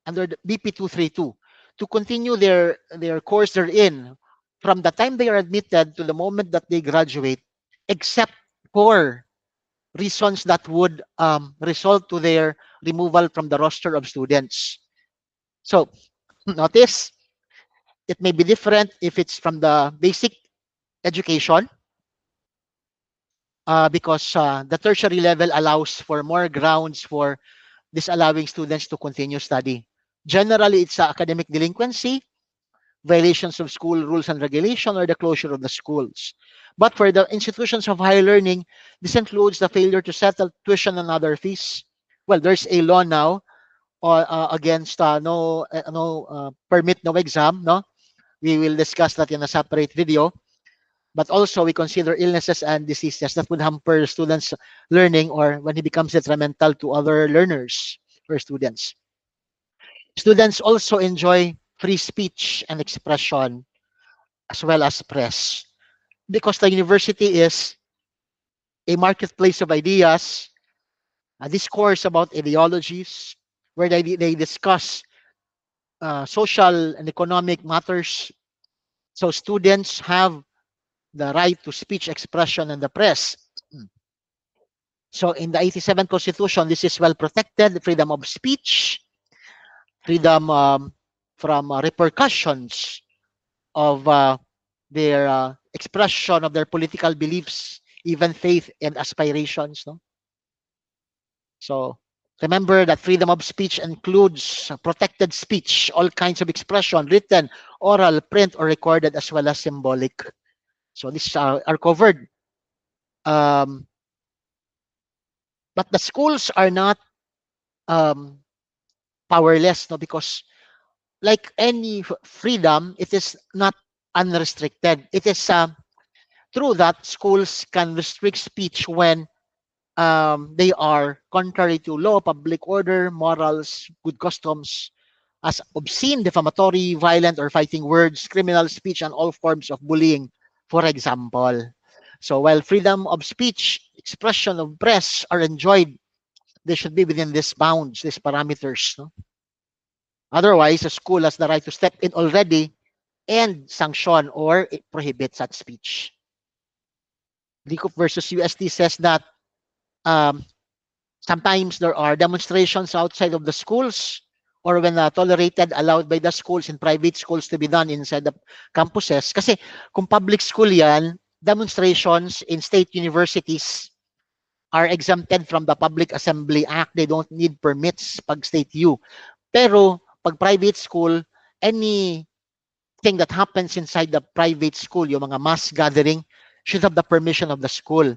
under the BP 232 to continue their course they're in from the time they are admitted to the moment that they graduate, except for reasons that would result to their removal from the roster of students. So notice it may be different if it's from the basic education, because the tertiary level allows for more grounds for disallowing students to continue study. Generally, it's academic delinquency, violations of school rules and regulation, or the closure of the schools. But for the institutions of higher learning, this includes the failure to settle tuition and other fees. Well, there's a law now against no permit, no exam. No, we will discuss that in a separate video. But also, we consider illnesses and diseases that would hamper students' learning or when it becomes detrimental to other learners or students. Students also enjoy free speech and expression as well as press, because the university is a marketplace of ideas, a discourse about ideologies, where they discuss social and economic matters. So students have the right to speech, expression, and the press. So in the 87 Constitution, this is well protected: freedom of speech, freedom from repercussions of their expression of their political beliefs, even faith and aspirations. No? So remember that freedom of speech includes protected speech, all kinds of expression, written, oral, print, or recorded, as well as symbolic. So these are covered. Um, but the schools are not um, powerless, no, because like any freedom, it is not unrestricted. It is true that schools can restrict speech when they are contrary to law, public order, morals, good customs, as obscene, defamatory, violent, or fighting words, criminal speech, and all forms of bullying, for example. So while freedom of speech, expression of press are enjoyed, they should be within these bounds, these parameters. No? Otherwise, a school has the right to step in already and sanction or prohibit such speech. Leacock versus UST says that um, sometimes there are demonstrations outside of the schools, or when tolerated, allowed by the schools in private schools to be done inside the campuses. Kasi kung public school yan, demonstrations in state universities are exempted from the Public Assembly Act. They don't need permits pag state U. Pero pag private school, anything that happens inside the private school, yung mga mass gathering, should have the permission of the school.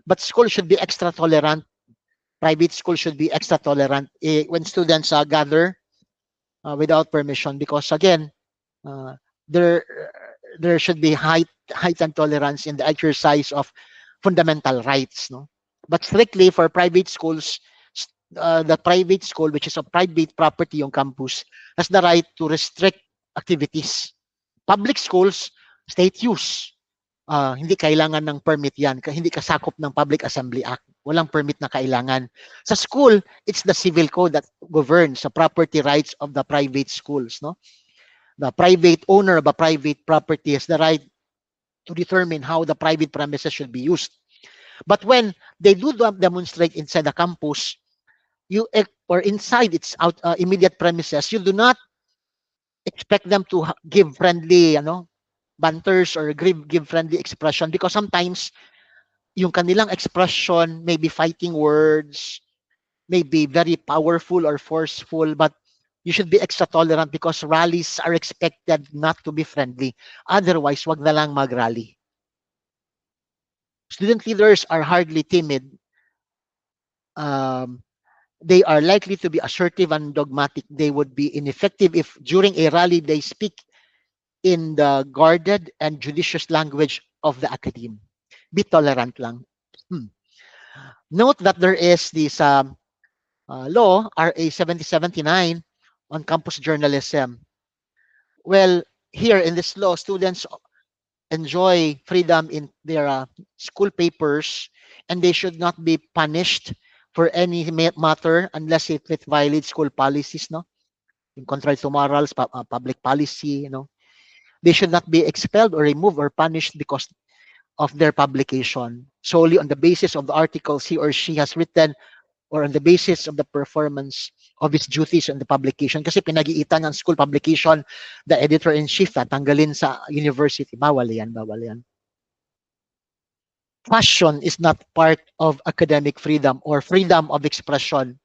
But school should be extra tolerant. Private school should be extra tolerant when students gather without permission, because again, uh, there there should be heightened tolerance in the exercise of fundamental rights, no? But strictly for private schools, the private school, which is a private property yung campus, has the right to restrict activities. Public schools, state use. Hindi kailangan ng permit yan. Hindi kasakop ng Public Assembly Act. Walang permit na kailangan. Sa school, it's the civil code that governs the property rights of the private schools, no? The private owner of a private property has the right to determine how the private premises should be used. But when they do demonstrate inside the campus, or inside its immediate premises, you do not expect them to give friendly, banters or give friendly expression, because sometimes yung kanilang expression may be fighting words, may be very powerful or forceful, but you should be extra tolerant because rallies are expected not to be friendly. Otherwise, wag na lang mag-rally. Student leaders are hardly timid. They are likely to be assertive and dogmatic. They would be ineffective if during a rally they speak in the guarded and judicious language of the academe. Be tolerant lang. Note that there is this law, RA 7079, on campus journalism. Well, here in this law, students enjoy freedom in their school papers, and they should not be punished for any matter unless it violates school policies, no? In contrary to morals, public policy, they should not be expelled or removed or punished because of their publication solely on the basis of the articles he or she has written or on the basis of the performance of his duties in the publication. Kasi pinag-iitan ng school publication, the editor-in-chief, tanggalin sa university. Bawal yan, bawal yan. Fashion is not part of academic freedom or freedom of expression.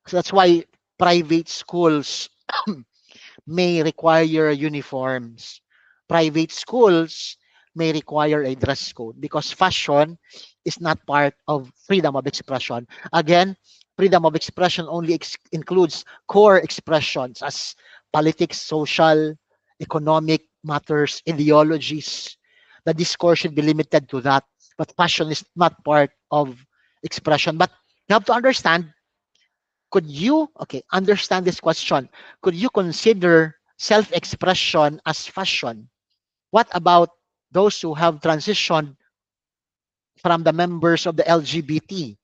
So that's why private schools may require uniforms. Private schools may require a dress code because fashion is not part of freedom of expression. Again, freedom of expression only includes core expressions as politics, social, economic matters, ideologies. The discourse should be limited to that. But fashion is not part of expression. But you have to understand, understand this question. Could you consider self-expression as fashion? What about those who have transitioned from the members of the LGBT,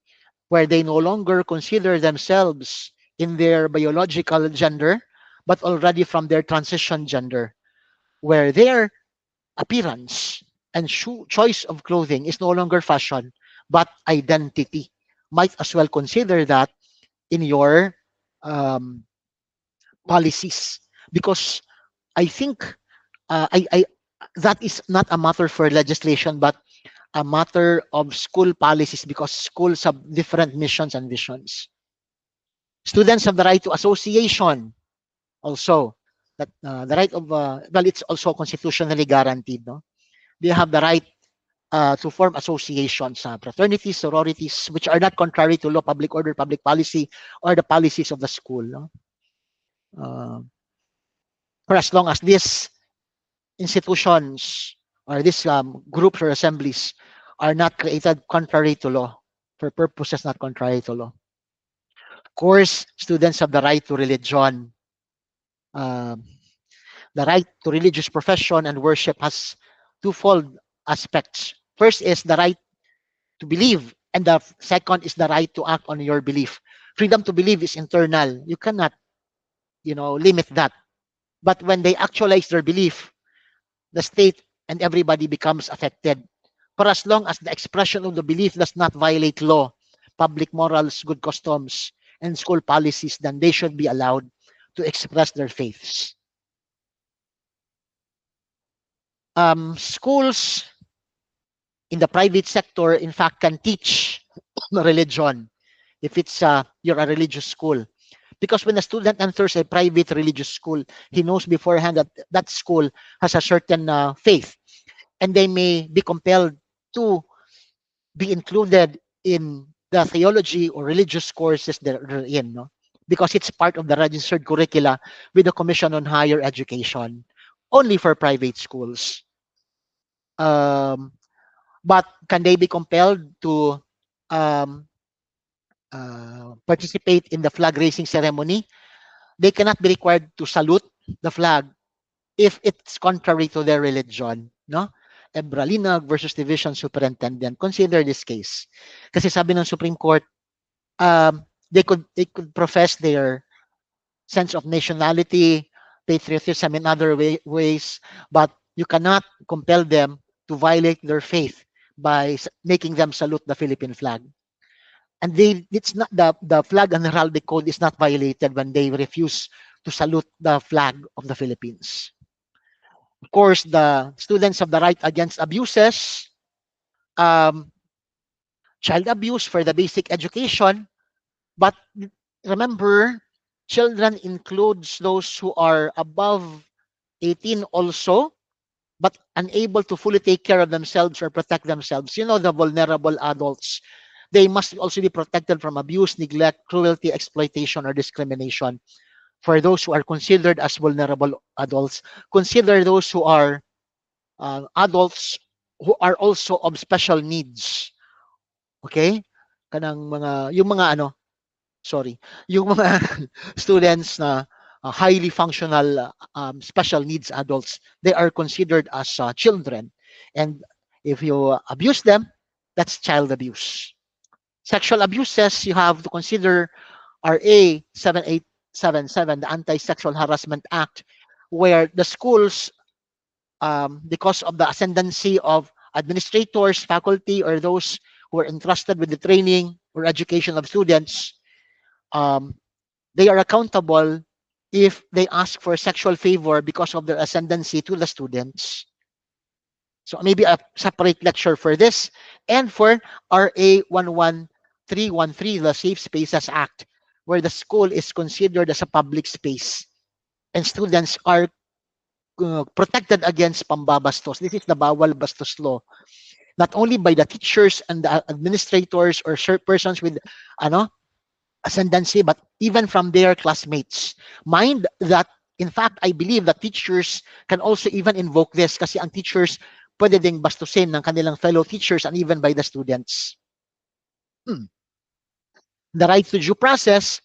where they no longer consider themselves in their biological gender, but already from their transition gender, where their appearance and choice of clothing is no longer fashion, but identity? Might as well consider that in your um, policies, because I think I that is not a matter for legislation, but a matter of school policies, because schools have different missions and visions. Students have the right to association also. That the right of it's also constitutionally guaranteed. No, they have the right to form associations, fraternities, sororities, which are not contrary to law, public order, public policy, or the policies of the school. No? For as long as these institutions or these groups or assemblies are not created contrary to law, for purposes not contrary to law. Of course, students have the right to religion. The right to religious profession and worship has twofold aspects. First is the right to believe, and the second is the right to act on your belief. Freedom to believe is internal. You cannot, limit that. But when they actualize their belief, the state and everybody becomes affected. For as long as the expression of the belief does not violate law, public morals, good customs, and school policies, then they should be allowed to express their faiths. Schools in the private sector, in fact, can teach religion if it's you're a religious school. Because when a student enters a private religious school, he knows beforehand that that school has a certain faith, and they may be compelled to be included in the theology or religious courses that they're in, no? Because it's part of the registered curricula with the Commission on Higher Education, only for private schools. Um, but can they be compelled to um, participate in the flag raising ceremony? They cannot be required to salute the flag if it's contrary to their religion, no? Ebralinag versus Division Superintendent. Consider this case. Kasi sabi ng Supreme Court, they could profess their sense of nationality, patriotism in other ways, but you cannot compel them to violate their faith by making them salute the Philippine flag. And it's not the flag and heraldic code is not violated when they refuse to salute the flag of the Philippines. Of course, the students have the right against abuses, um, child abuse for the basic education. But remember, children includes those who are above 18 also, but unable to fully take care of themselves or protect themselves. You know, the vulnerable adults. They must also be protected from abuse, neglect, cruelty, exploitation, or discrimination. For those who are considered as vulnerable adults, consider those who are adults who are also of special needs. Okay? Kanang mga, yung mga ano, sorry, yung mga students na highly functional special needs adults, they are considered as children. And if you abuse them, that's child abuse. Sexual abuses, you have to consider RA 7877, the Anti-Sexual Harassment Act, where the schools, because of the ascendancy of administrators, faculty, or those who are entrusted with the training or education of students, um, they are accountable if they ask for sexual favor because of their ascendancy to the students. So maybe a separate lecture for this. And for RA 11313, the Safe Spaces Act, where the school is considered as a public space and students are protected against pambabastos. This is the bawal bastos law. Not only by the teachers and the administrators or persons with ano, ascendancy, but even from their classmates. Mind that, in fact, I believe that teachers can also even invoke this kasi ang teachers pwede ding bastusin ng kanilang fellow teachers and even by the students. The right to due process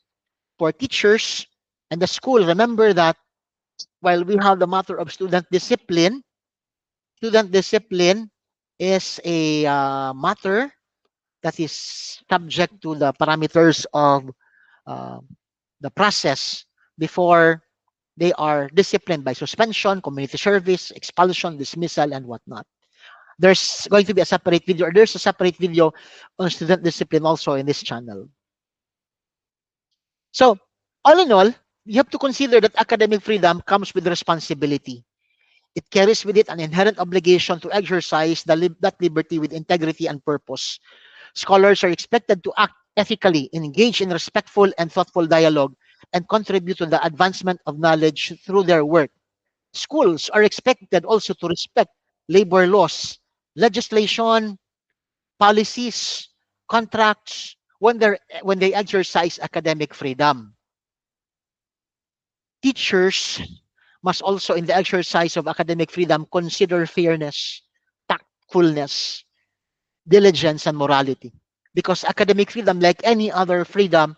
for teachers and the school, remember that while we have the matter of student discipline is a matter that is subject to the parameters of uh, the process before they are disciplined by suspension, community service, expulsion, dismissal, and whatnot. There's going to be a separate video, or there's a separate video on student discipline also in this channel. So, all in all, you have to consider that academic freedom comes with responsibility. It carries with it an inherent obligation to exercise that liberty with integrity and purpose. Scholars are expected to act ethically, engage in respectful and thoughtful dialogue, and contribute to the advancement of knowledge through their work. Schools are expected also to respect labor laws, legislation, policies, contracts when they exercise academic freedom. Teachers must also, in the exercise of academic freedom, consider fairness, tactfulness, diligence, and morality. Because academic freedom, like any other freedom,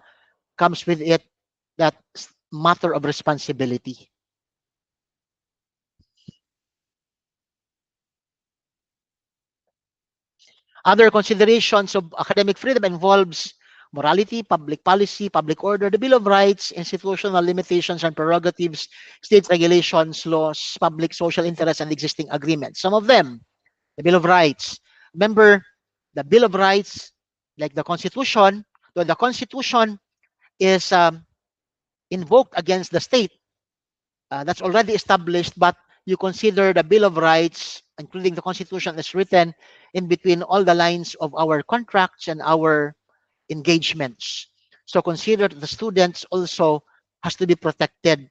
comes with it that matter of responsibility. Other considerations of academic freedom involves morality, public policy, public order, the Bill of Rights, institutional limitations and prerogatives, state regulations, laws, public social interest, and existing agreements. Some of them, the Bill of Rights. Remember, the Bill of Rights, like the Constitution, when the Constitution is invoked against the state, that's already established, but you consider the Bill of Rights including the Constitution, is written in between all the lines of our contracts and our engagements. So consider the students also has to be protected.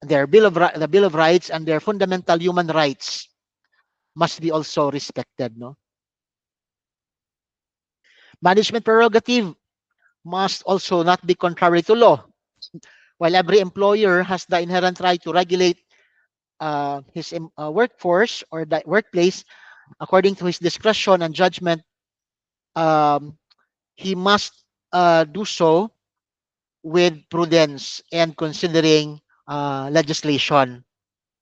The Bill of Rights and their fundamental human rights must be also respected. No, management prerogative must also not be contrary to law. While every employer has the inherent right to regulate his workforce or the workplace according to his discretion and judgment, um, he must do so with prudence and considering legislation.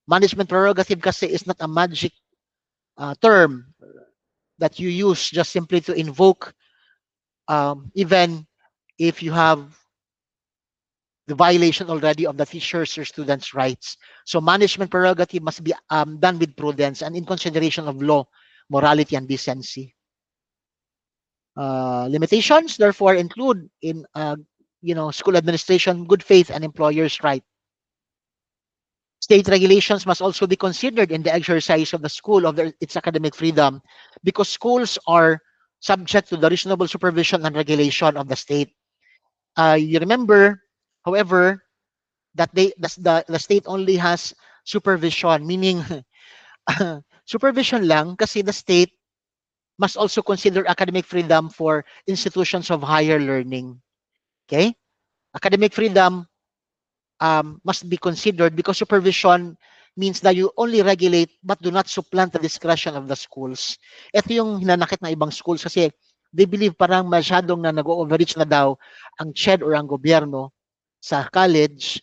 Management prerogative kasi is not a magic term that you use just simply to invoke, even if you have the violation already of the teachers or students' rights. So management prerogative must be done with prudence and in consideration of law, morality, and decency. Limitations, therefore, include in school administration, good faith, and employers' right. State regulations must also be considered in the exercise of the school of its academic freedom, because schools are subject to the reasonable supervision and regulation of the state. You remember, however, that the state only has supervision, meaning supervision lang, kasi the state must also consider academic freedom for institutions of higher learning. Okay? Academic freedom must be considered because supervision means that you only regulate but do not supplant the discretion of the schools. Ito yung hinanakit ng ibang schools kasi they believe parang masyadong na nag-overreach na daw ang CHED or ang gobyerno sa college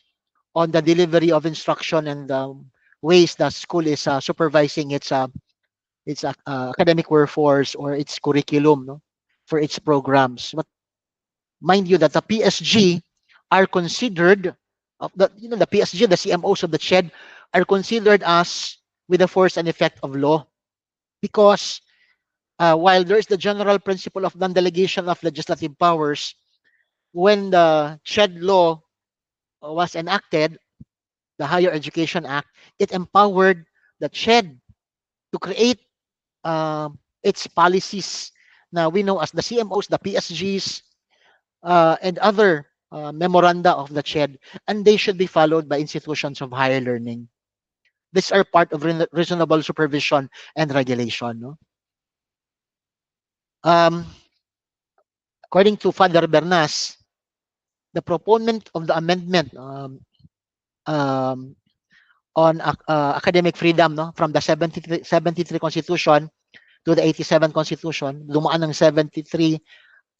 on the delivery of instruction and the ways the school is supervising its academic workforce or its curriculum, no, for its programs. But mind you that the PSG are considered of the PSG, the CMOs of the CHED are considered as with the force and effect of law, because while there is the general principle of non-delegation of legislative powers, when the CHED law was enacted, the Higher Education Act, it empowered the CHED to create its policies. Now we know as the CMOs, the PSGs, and other memoranda of the CHED, and they should be followed by institutions of higher learning. These are part of reasonable supervision and regulation. No? According to Father Bernas, the proponent of the amendment on academic freedom, no, from the 73 Constitution to the 87 Constitution, dumaan ng 73,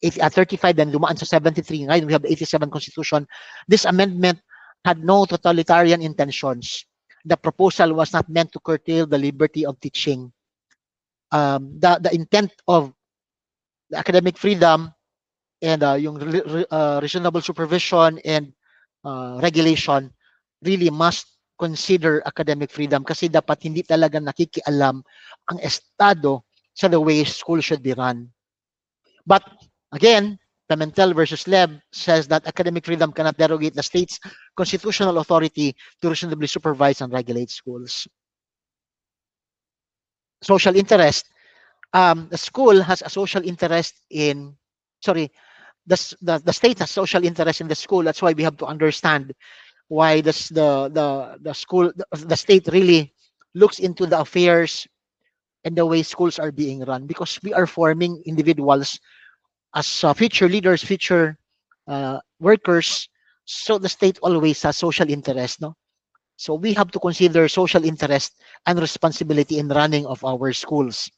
35, then dumaan sa 73. Ngayon, we have the 87 Constitution. This amendment had no totalitarian intentions. The proposal was not meant to curtail the liberty of teaching. The intent of the academic freedom and yung reasonable supervision and regulation really must consider academic freedom, kasi dapat hindi talaga nakikialam ang estado sa the way school should be run. But again, Pimentel versus Leb says that academic freedom cannot derogate the state's constitutional authority to reasonably supervise and regulate schools. Social interest. The school has a social interest in, sorry, the state has social interest in the school. That's why we have to understand why the school, the state really looks into the affairs and the way schools are being run, because we are forming individuals as future leaders, future workers. So the state always has social interest, no? So we have to consider social interest and responsibility in running of our schools.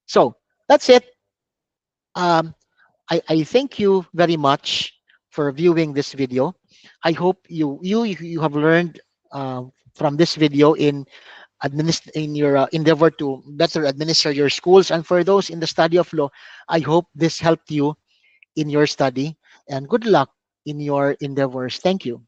So that's it. I thank you very much for viewing this video. I hope you have learned from this video in your endeavor to better administer your schools. And for those in the study of law, I hope this helped you in your study, and good luck in your endeavors. Thank you.